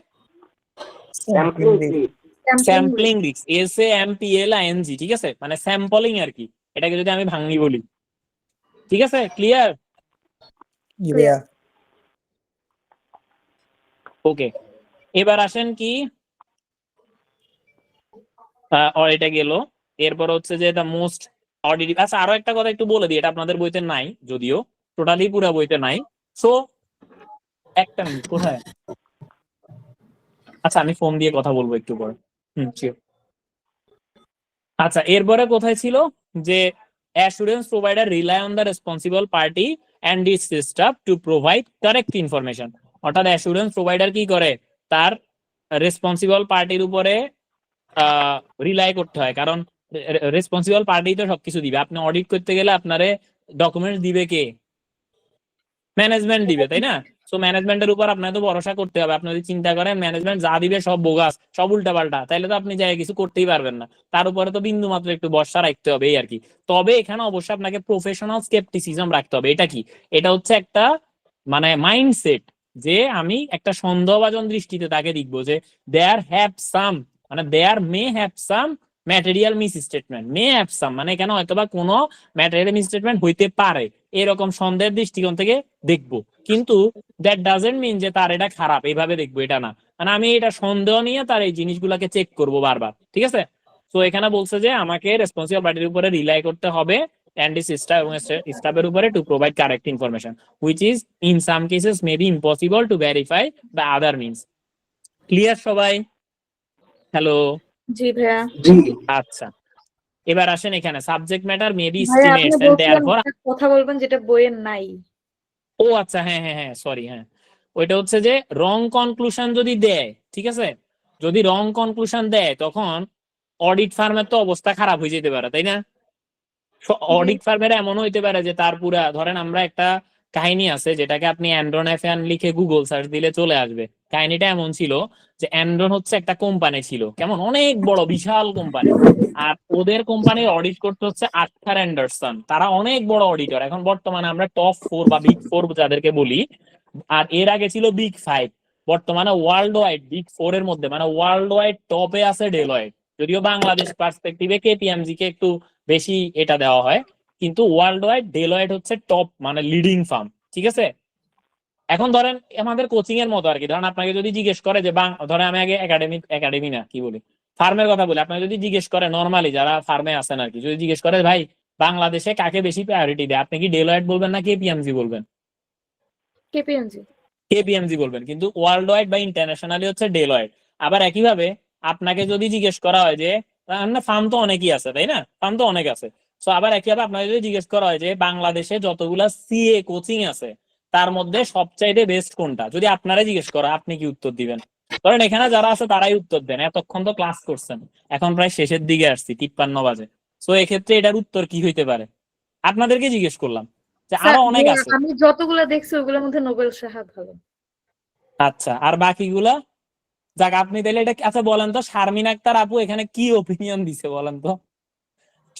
স্যাম্পলিং রিস্ক, SAMPLING, ঠিক আছে? মানে স্যাম্পলিং আর কি, এটাকে যদি আমি ভাঙি বলি। ঠিক আছে, ক্লিয়ার? জি ভাইয়া। ওকে, এবার আসেন কি এটা গেল। এরপর হচ্ছে যে দ্য মোস্ট অডিটিভ। আচ্ছা, আরো একটা কথা একটু বলে দিই, এটা আপনাদের বইতে নাই, যদিও টোটালি পুরো বইতে নাই। সো একটা মিনিট, কোথায়? আচ্ছা, আমি ফোন দিয়ে কথা বলবো একটু পরে। sure. আচ্ছা, এরপরে কোথায় ছিল যে assurance provider rely on the responsible party and it's staff two provide correct information. অর্থাৎ অ্যাসুরেন্স প্রোভাইডার কি করে, তার রেসপন্সিবল পার্টির উপরে রিলাই করতে হয়, কারণ রেসপন্সিবল পার্টি তো সবকিছু দিবে। আপনি অডিট করতে গেলে আপনারে ডকুমেন্টস দিবে কে? ম্যানেজমেন্ট দিবে, তাই না? সো ম্যানেজমেন্টের উপর আপনাকে তো ভরসা করতে হবে। আপনি যদি চিন্তা করেন ম্যানেজমেন্ট যা দিবে সব বোগাস, সব উল্টাপাল্টা, তাহলে তো আপনি যাই কিছু করতেই পারবেন না। তার উপরে তো বিন্দু মাত্র একটু ভরসা রাখতে হবে, এই আর কি। তবে এখানে অবশ্যই আপনাকে প্রফেশনাল স্কেপটিসিজম রাখতে হবে। এটা কি? এটা হচ্ছে একটা মানে মাইন্ডসেট, যে আমি একটা সন্দেহভাজন দৃষ্টিতে তাকে দেখবো যে দেয়ার হ্যাভ সাম, মানে there may have some material misstatement. May have some মানে এখানে হয়তোবা কোনো ম্যাটেরিয়াল মিস স্টেটমেন্ট হইতে পারে, এরকম সন্দেহের দৃষ্টিকোণ থেকে দেখবো। কিন্তু দ্যাট ডাজেন্ট মিন যে তার এটা খারাপ, এইভাবে দেখবো এটা না। মানে আমি এটা সন্দেহ নিয়ে তার এই জিনিসগুলোকে চেক করবো বারবার, ঠিক আছে? তো এখানে বলছে যে আমাকে রেসপন্সিবল পার্টির উপরে রিলাই করতে হবে and its staff এবং স্টাফের উপরে to provide correct information which is in some cases may be impossible to verify by other means. Clear সবাই? হ্যালো? জি ভাইয়া। আচ্ছা, এবার আসেন এখানে সাবজেক্ট ম্যাটার মে বি ভাইয়া আপনি এস্টিমেটস এন্ড বলছিলেন দেয়ারফর। একটা কথা বলবেন যেটা বইয়ের নাই। ও আচ্ছা, হ্যাঁ সরি, হ্যাঁ, ওইটা হচ্ছে যে রং কনক্লুশন যদি দেয়, ঠিক আছে, যদি রং কনক্লুশন দেয় তখন অডিট ফার্মের তো অবস্থা খারাপ হয়ে যেতে পারে, তাই না? অডিট ফার্মের এমন হইতে পারে যে তার পুরা, ধরেন আমরা একটা কাহিনী আছে যেটাকে আপনি অ্যান্ড্রন এফএন লিখে গুগল সার্চ দিলে চলে আসবে। কাহিনীটা এমন ছিল যে অ্যান্ড্রন হচ্ছে একটা কোম্পানি ছিল, কেমন অনেক বড় বিশাল কোম্পানি, আর ওদের কোম্পানির অডিট করতে হচ্ছে আর্থার অ্যান্ডারসন। তারা অনেক বড় অডিটর, এখন বর্তমানে আমরা টপ 4 বা বিগ 4 যাদেরকে বলি, আর এর আগে ছিল বিগ 5। বর্তমানে ওয়ার্ল্ড ওয়াইড বিগ 4 এর মধ্যে মানে ওয়ার্ল্ড ওয়াইড টপে আছে ডেলয়েট। যদিও বাংলাদেশ পার্সপেক্টিভে কেপিএমজি কে একটু বেশি এটা দেওয়া হয়, কিন্তু ওয়ার্ল্ড ওয়াইড ডেলয়েট হচ্ছে টপ, মানে লিডিং ফার্ম, ঠিক আছে? এখন ধরেন আমাদের কোচিং এর মতো আর কি, ধরেন আপনাকে যদি জিজ্ঞেস করে যে ধরেন আমি আগে একাডেমি না কি বলি, ফার্মের কথা বলি, আপনাকে যদি জিজ্ঞেস করে নর্মালি যারা ফার্মে আছেন আর কি, যদি জিজ্ঞেস করে ভাই বাংলাদেশে কাকে বেশি প্রায়োরিটি দেয়, আপনি কি ডেলয়েট বলবেন না কেপিএমজি বলবেন? কেপিএমজি বলবেন, কিন্তু ওয়ার্ল্ড ওয়াইড বা ইন্টারন্যাশনালি হচ্ছে ডেলয়েট। আবার একইভাবে আপনাকে যদি জিজ্ঞেস করা হয় যে ফার্ম তো অনেকই আছে, তাই না? ফার্ম তো অনেক আছে। সো আবার একইভাবে আপনাকে যদি জিজ্ঞেস করা হয় যে বাংলাদেশে যতগুলা সিএ কোচিং আছে তার মধ্যে সবচাইতে বেস্ট কোনটা, যদি আপনারা জিজ্ঞেস করা, আপনি কি উত্তর দিবেন? ধরেন এখানে যারা আছে তারাই উত্তর দেন, এতক্ষণ তো ক্লাস করছেন, এখন প্রায় শেষের দিকে আসছি, 53 বাজে। সো এক্ষেত্রে এটার উত্তর কি হইতে পারে? আপনাদেরকে জিজ্ঞেস করলাম যে আরো অনেক আছে। আমি যতগুলো দেখছি ওগুলোর মধ্যে নোবেল সাহা ভালো। আচ্ছা, আর বাকিগুলা? যাক, আপনি তাহলে এটা আচ্ছা বলেন তো, শারমিন আক্তার আপু এখানে কি ওপিনিয়ন দিছে বলেন তো?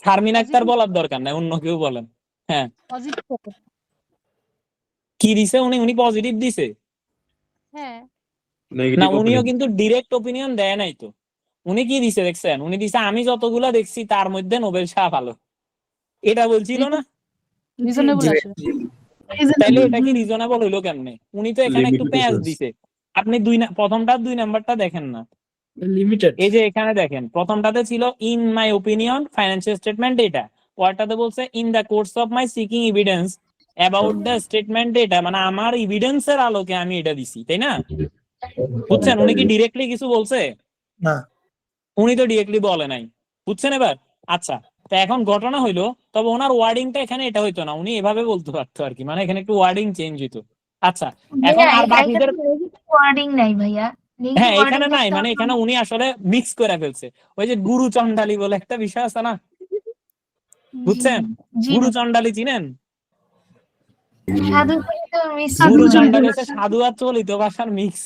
শারমিন আক্তার বলার দরকার নাই, অন্য কেউ বলেন। হ্যাঁ, কি দিছে উনি পজিটিভ দিছে? হ্যাঁ, না, উনিও কিন্তু ডিরেক্ট ওপিনিয়ন দেয় নাই তো। উনি কি দিছে দেখছেন? উনি দিছে আমি যতগুলা দেখছি তার মধ্যে নোবেল শাহ ভালো, এটা বলছিল না? রিজনেবল জি আসলে। তাইলে এটা কি রিজনেবল হইলো কেমনে? উনি তো এখানে একটু প্যাঁচ দিছে। আপনি প্রথমটা 2 নাম্বারটা দেখেন না, লিমিটেড। এই যে এখানে দেখেন প্রথমটাতে ছিল in my opinion financial statement data, পরেরটাতে বলছে in the course of my seeking evidence about the statement data, মানে আমার এভিডেন্সের আলোকে আমি এটা দিছি, তাই না? বুঝছেন? উনি কি ডিরেক্টলি কিছু বলছে? না। উনি তো ডিরেক্টলি বলে নাই, বুঝছেন এবার? আচ্ছা, তো এখন ঘটনা হইলো, তবে ওনার ওয়ার্ডিংটা এখানে এটা হইতো না, উনি এভাবে বলতে পারতো আর কি, মানে এখানে একটু ওয়ার্ডিং চেঞ্জ হইতো। আচ্ছা এখন আর বাকিদের ওয়ার্ডিং নাই ভাইয়া, হ্যাঁ এখানে নাই, মানে এখানে উনি আসলে মিক্স করে ফেলছে। ওই যে গুরু চন্ডালী বলে একটা বিষয় আছে না, বুঝছেন? গুরু চন্ডালী চিনেন? সাধু গুরু চন্ডালী হচ্ছে সাধু আর চলিত ভাষার মিক্স।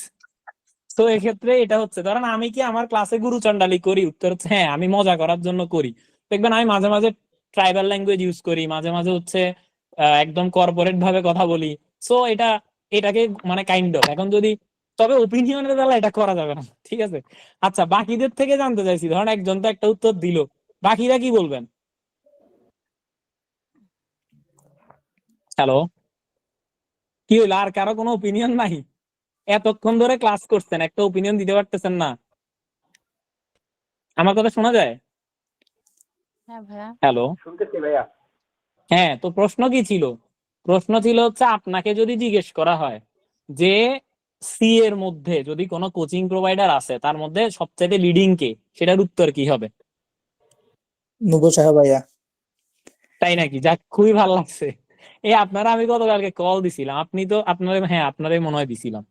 তো এক্ষেত্রে এটা হচ্ছে, ধরেন আমি কি আমার ক্লাসে গুরু চন্ডালী করি? উত্তর হচ্ছে হ্যাঁ, আমি মজা করার জন্য করি। দেখবেন আমি মাঝে মাঝে ট্রাইবাল ল্যাঙ্গুয়েজ ইউজ করি, মাঝে মাঝে হচ্ছে একদম কর্পোরেট ভাবে কথা বলি। সো এটাকে মানে কাইন্ড অফ, এখন যদি তবে ওপিনিয়নের বেলা এটা করা যাবে না, ঠিক আছে? আচ্ছা বাকিদের থেকে জানতে চাইছি, ধরেন একজন তো একটা উত্তর দিল, বাকিরা কি বলবেন? হ্যালো, কি হইলো? আর কারো কোনো ওপিনিয়ন নাই? এতক্ষণ ধরে ক্লাস করছেন, একটা ওপিনিয়ন দিতে পারতেছেন না? আমার কথা শোনা যায়? হ্যাঁ ভাইয়া। হ্যালো, শুনতেছি ভাইয়া। হ্যাঁ, তো প্রশ্ন কি ছিল? প্রশ্ন ছিল হচ্ছে আপনাকে যদি জিজ্ঞেস করা হয় যে সি এর মধ্যে যদি কোনো কোচিং প্রোভাইডার আছে, তার মধ্যে সবচেয়ে লিডিং কে, সেটার উত্তর কি হবে? নোবেল সাহেব ভাইয়া। তাই নাকি? যাক, খুবই ভালো লাগছে। এই আপনারা, আমি গতকালকে কল দিছিলাম, আপনি তো হ্যাঁ আপনারাই মনে হয় দিছিলাম।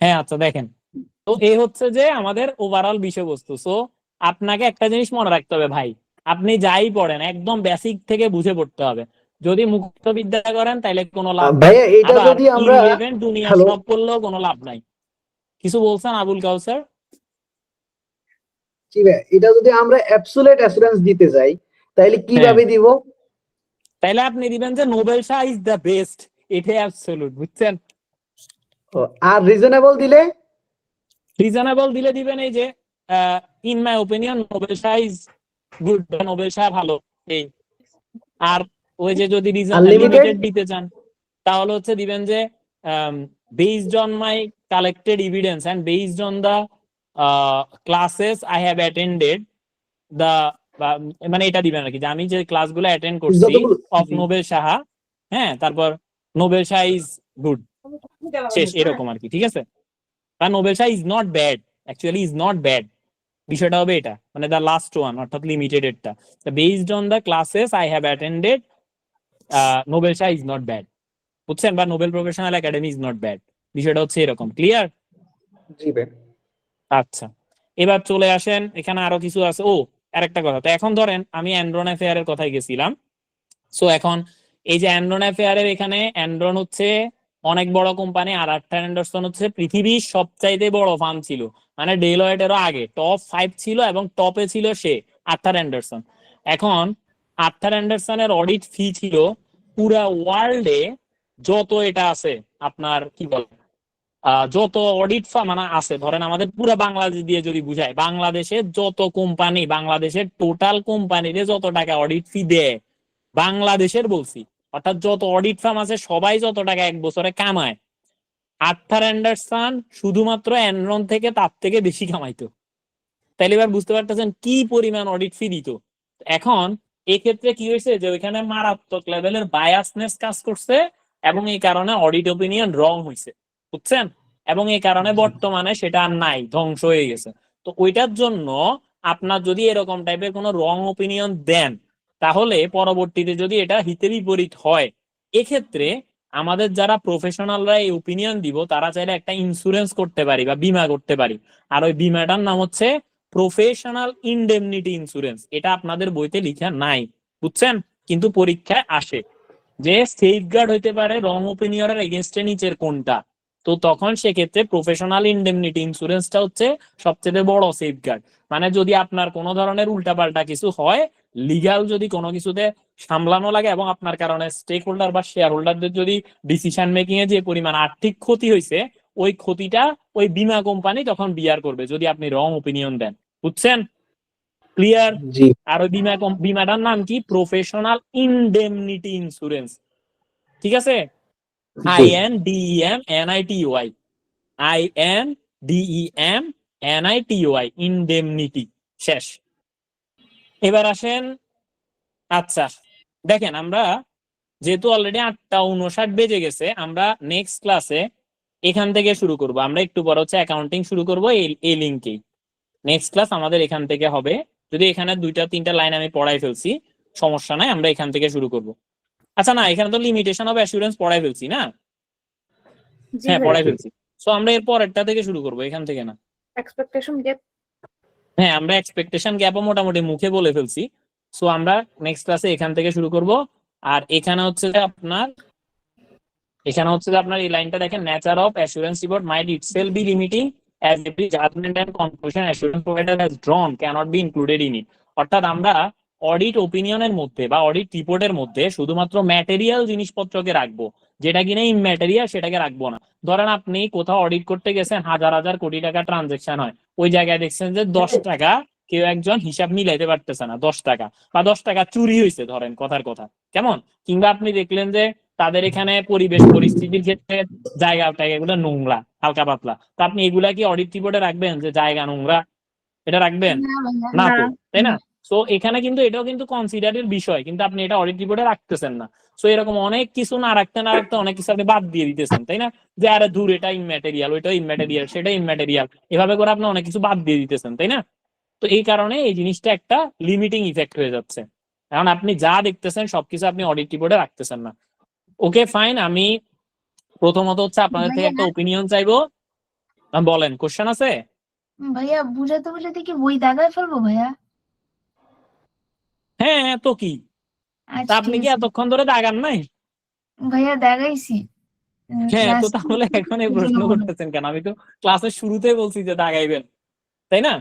হ্যাঁ আচ্ছা দেখেন, তো এই হচ্ছে যে আমাদের ওভারঅল বিষয়বস্তু। সো আপনাকে একটা জিনিস মনে রাখতে হবে ভাই, আপনি যাই পড়েন একদম বেসিক থেকে বুঝে পড়তে হবে। যদি মুক্ত বিদ্যা করেন তাইলে কোনো লাভ নাই, ভাইয়া এটা আবার যদি আমরা ইররিলেভেন্ট দুনিয়া হ্যালো সব পড়লেও কোনো লাভ নাই। কিছু বলছেন আবুল কাউসার? জি ভাইয়া, এটা যদি আমরা অ্যাবসোলিউট অ্যাসুরেন্স দিতে যাই তাহলে কিভাবে দিব? তাইলে আপনি দিবেন যে Nobel Shah is the best, এটাই অ্যাবসলিউট, বুঝছেন? আর রিজনেবল দিলে? রিজনেবল দিলে দিবেন এই যে in my opinion Nobel Shah is good, Nobel Shah ভালো এই। আর ওই যে যদি লিমিটেড দিতে চান তাহলে হচ্ছে দিবেন যে based on my collected evidence and based on the classes I have attended the, মানে এটা দিবেন আর কি, যে আমি যে ক্লাসগুলো অ্যাটেন্ড করছি অফ নোবেল শাহ, হ্যাঁ, তারপর নোবেল শাহ ইজ গুড, শেষ, এরকম আর কি, ঠিক আছে? বা Noble Shah is not bad, actually is not bad, বিষয়টা হবে এটা, মানে দ্য লাস্ট ওয়ান অর্থাৎ লিমিটেড এরটা, based on the classes I have attended Noble Shah is not bad, বুঝছেন? বা Noble professional academy is not bad, বিষয়টা হচ্ছে এরকম। ক্লিয়ার? জি ভাই। আচ্ছা এবার চলে আসেন, এখানে আরো কিছু আছে। ও আরেকটা কথা, তো এখন ধরেন আমি অ্যান্ড্রন অ্যাফেয়ারের কথাই গেছিলাম। সো এখন এই যে অ্যান্ড্রন অ্যাফেয়ারের, এখানে অ্যান্ড্রন হচ্ছে অনেক বড় কোম্পানি, আর আর্থার অ্যান্ডারসন হচ্ছে পৃথিবীর সবচাইতে বড় ফার্ম ছিল, মানে ডেলয়েটেরও আগে টপ 5 ছিল এবং টপে ছিল সে আর্থার অ্যান্ডারসন। এখন আর্থার অ্যান্ডারসনের অডিট ফি ছিল পুরা ওয়ার্ল্ডে যত এটা আছে আপনার কি বলে যত অডিট ফার্ম মানে আছে, ধরেন আমাদের পুরো বাংলাদেশ দিয়ে যদি বুঝায়, বাংলাদেশের যত কোম্পানি, বাংলাদেশের টোটাল কোম্পানিতে যত টাকা অডিট ফি দেয় বাংলাদেশের বলছি, অর্থাৎ যত অডিট ফার্ম আছে সবাই যত টাকা এক বছরে কামায়, আর্থার অ্যান্ডারসন শুধুমাত্র এনরন থেকে তার থেকে বেশি কামাইতো। তাইলে এবার বুঝতে পারতেছেন কি পরিমাণ অডিট ফি দিত। এখন এক্ষেত্রে কি হয়েছে যে ওইখানে মারাত্মক লেভেলের বায়াসনেস কাজ করছে এবং এই কারণে অডিট ওপিনিয়ন রং হয়েছে, বুঝছেন? এবং এই কারণে বর্তমানে সেটা আর নাই, ধ্বংস হয়ে গেছে। তো ওইটার জন্য আপনার যদি এরকম টাইপের কোনো রং ওপিনিয়ন দেন তাহলে পরবর্তীতে যদি এটা হিতে বিপরীত হয়, এক্ষেত্রে আমাদের যারা প্রফেশনালরা এই ওপিনিয়ন দিব তারা চাইলে একটা ইন্স্যুরেন্স করতে পারি বা বীমা করতে পারি, আর ওই বীমাটার নাম হচ্ছে প্রফেশনাল ইনডেমনিটি ইন্স্যুরেন্স। এটা আপনাদের বইতে লেখা নাই, বুঝছেন, কিন্তু পরীক্ষায় আসে যে সেফগার্ড হইতে পারে রং ওপিনিয়নের এগেনস্টে নিচের কোনটা। তো তখন সেক্ষেত্রে প্রফেশনাল ইনডেমনিটি ইন্স্যুরেন্সটা হচ্ছে সবচেয়ে বড় সেফগার্ড। মানে যদি আপনার কোনো ধরনের উল্টাপাল্টা কিছু হয়, লিগ্যাল যদি কোনো কিছুতে সামলানো লাগে এবং আপনার কারণে স্টেক হোল্ডার বা শেয়ার হোল্ডারদের যদি ডিসিশন মেকিং এ যে পরিমাণ আর্থিক ক্ষতি হয়েছে, ওই ক্ষতিটা ওই বীমা কোম্পানি তখন বিয়ার করবে যদি আপনি রং ওপিনিয়ন দেন, বুঝছেন? ক্লিয়ার? জি। আর ওই বীমাটার নাম কি? প্রফেশনাল ইনডেমনিটি ইন্স্যুরেন্স, ঠিক আছে? INDEMNITY, INDEMNITY, ইনডেমনিটি, শেষ। এবার আসেন, আচ্ছা দেখেন আমরা যেহেতু অলরেডি 8:59 বেজে গেছে, আমরা নেক্সট ক্লাসে এখান থেকে শুরু করব। আমরা একটু পর হচ্ছে অ্যাকাউন্টিং শুরু করব এই লিঙ্কেই। নেক্সট ক্লাস আমাদের এখান থেকে হবে, যদি এখানে 2-3টা লাইন আমি পড়াই ফেলছি সমস্যা নাই, আমরা এখান থেকে শুরু করব। আচ্ছা না, এখানে তো লিমিটেশন অফ অ্যাসুরেন্স পড়াই ফেলছি না? জি হ্যাঁ ভাইয়া। পড়াই ফেলছি। সো আমরা এর পরেরটা থেকে শুরু করব, এখান থেকে না। Expectation gap. হ্যাঁ আমরা এক্সপেকটেশন গ্যাপও মোটামুটি মুখে বলে ফেলছি। সো আমরা নেক্সট ক্লাসে এখান থেকে শুরু করব। আর এখানে হচ্ছে যে আপনার এই লাইনটা দেখেন, nature of assurance report might itself be limiting as every judgment and conclusion assurance provider has drawn cannot be included in it। অর্থাৎ আমরা অডিট ওপিনিয়নের মধ্যে বা অডিট রিপোর্টের মধ্যে শুধুমাত্র ম্যাটেরিয়াল জিনিসপত্রকে রাখবো, যেটা কিনা ইমম্যাটেরিয়াল সেটাকে রাখবো না। ধরেন আপনি কোথাও অডিট করতে গেছেন, হাজার হাজার কোটি টাকা ট্রানজেকশন হয়, ওই জায়গায় দেখছেন যে 10 টাকা কেউ একজন হিসাব মিলাইতে পারতেছে না, 10 টাকা বা 10 টাকা চুরি হয়েছে ধরেন, কথার কথা কেমন। কিংবা আপনি দেখলেন যে তাদের এখানে পরিবেশ পরিস্থিতির ক্ষেত্রে জায়গাটা এগুলো নোংরা হালকা পাতলা, তো আপনি এগুলা কি অডিট রিপোর্টে রাখবেন যে জায়গা নোংরা? এটা রাখবেন না ভাইয়া, না তো, তাই না? সো এখানে কিন্তু এটাও কিন্তু কনসিডারের বিষয়, কিন্তু আপনি এটা অডিট রিপোর্টে রাখতেছেন না। সো এরকম অনেক কিছু না রাখতে অনেক কিছু আপনি বাদ দিয়ে দিতেছেন, তাই না? যে আরে দূর, এটা ইমম্যাটেরিয়াল, ওইটা ইমম্যাটেরিয়াল, সেটা ইমম্যাটেরিয়াল, এভাবে করে আপনি অনেক কিছু বাদ দিয়ে দিতেছেন, তাই না? তো এই কারণে এই জিনিসটা একটা লিমিটিং ইফেক্ট হয়ে যাচ্ছে। কারণ আপনি যা দেখতেছেন সবকিছু আপনি অডিট রিপোর্টে রাখতেছেন না। ওকে ফাইন, আমি প্রথমত হচ্ছে আপনাদের থেকে একটা ওপিনিয়ন চাইবো। বলেন, কোশ্চেন আছে? ভাইয়া বুঝাতে বুঝাতে কি বই দাগায় ফেলবো ভাইয়া? হ্যাঁ তো কি, তা আচ্ছা আপনি ঠিক কি আছে এতক্ষণ ধরে দাগান নাই? ভাইয়া, দাগাইছি। হ্যাঁ তো last তাহলে এখন এই প্রশ্ন করতেছেন কেন? আমি তো ক্লাসের শুরুতেই বলছি যে দাগাইবেন, তাই না?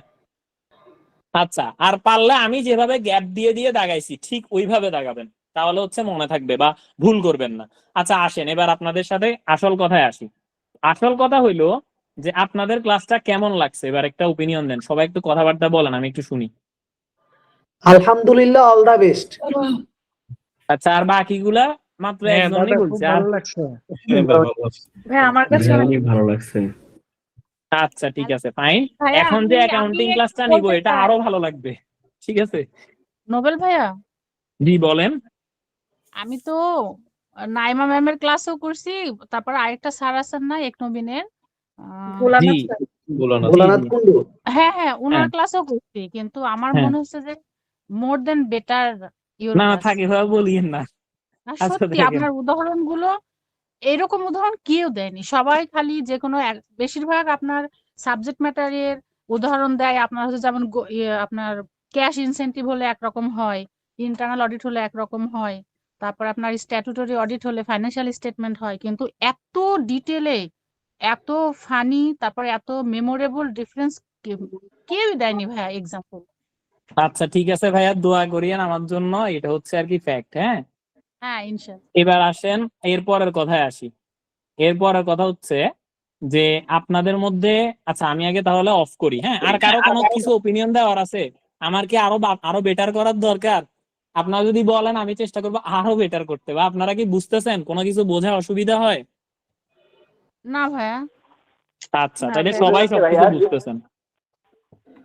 আচ্ছা, আর পারলে আমি যেভাবে গ্যাপ দিয়ে দিয়ে দাগাইছি ঠিক ওইভাবে দাগাবেন, তাহলে হচ্ছে মনে থাকবে বা ভুল করবেন না। আচ্ছা আসেন এবার আপনাদের সাথে আসল কথায় আসি। আসল কথা হইলো যে আপনাদের ক্লাসটা কেমন লাগছে, এবার একটা ওপিনিয়ন দেন, সবাই একটু কথাবার্তা বলেন, আমি একটু শুনি। আলহামদুলিল্লাহ, অল দা বেস্ট। আচ্ছা, আর বাকিগুলা মাত্র একজনই বলছে। আর ভাই আমার কাছে অনেক ভালো লাগছে। আচ্ছা ঠিক আছে ফাইন, ভাইয়া, এখন যে আমি অ্যাকাউন্টিং একটু ক্লাসটা নিব বলতে এটা চাই। আরো ভালো লাগবে, ঠিক আছে? নোবেল ভাইয়া, জি বলেন। আমি তো নাইমা ম্যামের ক্লাসও করছি, তারপর আরেকটা স্যার আছেন না এক নবীনের, জি ভোলানাথ কুন্ডু। হ্যাঁ হ্যাঁ ওনার হ্যাঁ ক্লাসও করছি, কিন্তু আমার হ্যাঁ, মনে হচ্ছে যে মোর দেন বেটার ইউর না না ক্লাস। থাকে ভাবে বলিয়েন না। আচ্ছা সত্যি দেখেন, আপনার উদাহরণগুলো এরকম উদাহরণ কেউ দেয়নি, সবাই খালি যে কোনো বেশিরভাগ আপনার সাবজেক্ট ম্যাটারের উদাহরণ দেয়। আপনার হচ্ছে যেমন আপনার ক্যাশ ইনসেনটিভ হলে একরকম হয়, ইন্টারনাল অডিট হলে একরকম হয়, তারপর আপনার স্ট্যাটুটরি অডিট হলে ফাইন্যান্সিয়াল স্টেটমেন্ট হয়, কিন্তু এত ডিটেলে এত ফানি তারপর এত মেমোরেবল ডিফারেন্স কেউই দেয়নি ভাইয়া এক্সাম্পল। আচ্ছা ঠিক আছে ভাইয়া, দোয়া করিয়েন আমার জন্য, এটা হচ্ছে আর কি ফ্যাক্ট। হ্যাঁ হ্যাঁ ইনশাল্লাহ। এবার আসেন এরপরের কথায় আসি। এরপরের কথা হচ্ছে যে আপনাদের মধ্যে, আচ্ছা আমি আগে তাহলে অফ করি। হ্যাঁ, আর কারো কোনো কিছু ওপিনিয়ন দেওয়ার আছে? আমার কি আরো বেটার করার দরকার? আপনারা যদি বলেন আমি চেষ্টা করবো আরো বেটার করতে। বা আপনারা কি বুঝতেছেন, কোনো কিছু বোঝা অসুবিধা হয়? না ভাইয়া। আচ্ছা না তাহলে ভাইয়া, সবাই সবকিছু বুঝতেছেন,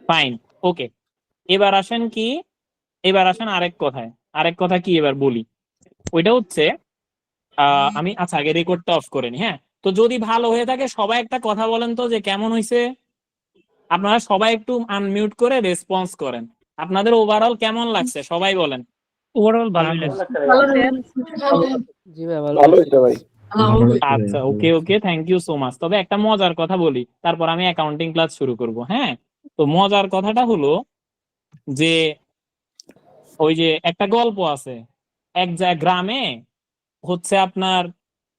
ফাইন ওকে। এবার আসেন আরেক কথা কি এবার বলি। ওইটা হচ্ছে আমি আচ্ছা আগে রেকর্ডটা অফ করে নি। হ্যাঁ, তো যদি ভালো হয়ে থাকে সবাই একটা কথা বলেন তো যে কেমন হয়েছে। আপনারা সবাই একটু আনমিউট করে রেসপন্স করেন, আপনাদের ওভারঅল কেমন লাগছে সবাই বলেন। ওভারঅল ভালোই লাগছে। ভালো ভাইয়া। জি ভাই, ভালো ভালো হয়েছে ভাই। আচ্ছা ওকে ওকে, থ্যাংক ইউ সো মাচ। তবে একটা মজার কথা বলি, তারপর আমি অ্যাকাউন্টিং ক্লাস শুরু করব। হ্যাঁ, তো মজার কথাটা হলো যে ওই যে একটা গল্প আছে, এক গ্রামে হচ্ছে আপনার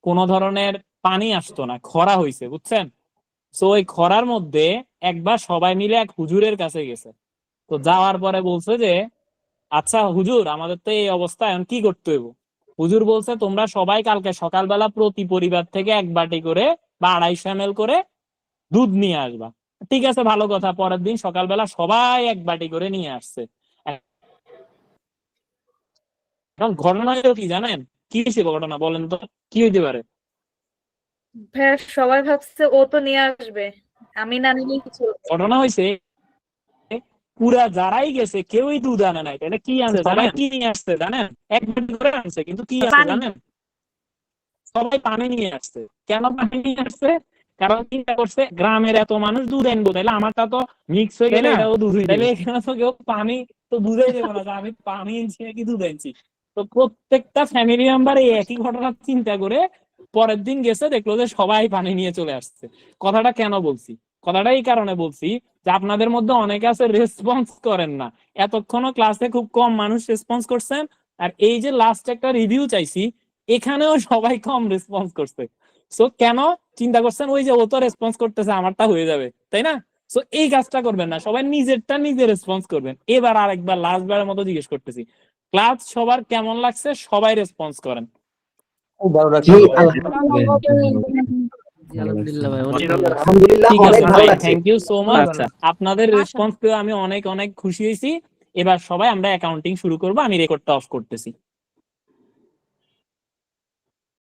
কোন ধরনের পানি আসতো না, খরা হইছে, বুঝছেন? তো ওই খরার মধ্যে একবার সবাই মিলে এক হুজুরের কাছে গেছে। তো যাওয়ার পরে বলছে যে আচ্ছা হুজুর, আমাদের তো এই অবস্থা, এখন কি করতে হইব? হুজুর বলছে তোমরা সবাই কালকে সকালবেলা প্রতি পরিবার থেকে 1 বাটি করে বা 250 ml করে দুধ নিয়ে আসবা। ঠিক আছে, ভালো কথা। পরের দিন সকালবেলা সবাই 1 বাটি করে নিয়ে আসছে। এখন ঘটনা হলো কি জানেন? কি হয়েছে ঘটনা বলেন তো, কি হইতে পারে? ভাইয়া সবাই ভাবছে ও তো নিয়ে আসবে, আমি না নিলেই কিছু হচ্ছে না। ঘটনা হয়েছে পুরা যারাই গেছে কেউই দুধ আনে নাই। তাহলে কি আনছে? সবাই কি নিয়ে আসছে জানেন? 1 বাটি করে আনছে, কিন্তু কি আছে পানি। জানেন? সবাই পানি নিয়ে আসছে। কেন পানি নিয়ে আসছে? কারণ চিন্তা করছে গ্রামের এত মানুষ দুধ আনবো, তাহলে আমারটা তো মিক্স হয়ে গেলে এটাও দুধ হয়ে যাবে, এখানে তো কেউ পানি তো বুঝাই দেবো না যে আমি পানি আনছি নাকি দুধ আনছি। তো প্রত্যেকটা ফ্যামিলি মেম্বার এই একই ঘটনা চিন্তা করে পরের দিন গেছে, দেখলো যে সবাই পানি নিয়ে চলে আসছে। কথাটা কেন বলছি? কথাটা এই কারণে বলছি যে আপনাদের মধ্যে অনেকে আছে রেসপন্স করেন না। এতক্ষণও ক্লাসে খুব কম মানুষ রেসপন্স করছেন, আর এই যে লাস্ট একটা রিভিউ চাইছি এখানেও সবাই কম রেসপন্স করছে। সো কেন চিন্তা করছেন ওই যে ও তো রেসপন্স করতেছে আমারটা হয়ে যাবে, তাই না? সো এই কাজটা করবেন না, সবাই নিজেরটা নিজে রেসপন্স করবেন। এবার আরেকবার লাস্ট বারের মতো জিজ্ঞেস করতেছি, ক্লাস সবার কেমন লাগছে? সবাই রেসপন্স করেন। খুব ভালো জি লাগছে। আলহামদুলিল্লাহ ভাই, অনেক ভালো লাগছে। আলহামদুলিল্লাহ ঠিক অনেক আছে ভালো ভাই, লাগছে। Thank you so much. আচ্ছা। আপনাদের আচ্ছা। রেসপন্স পেয়ে আমি অনেক অনেক খুশি হয়েছি। এবার সবাই আমরা অ্যাকাউন্টিং শুরু করব, আমি রেকর্ডটা অফ করতেছি।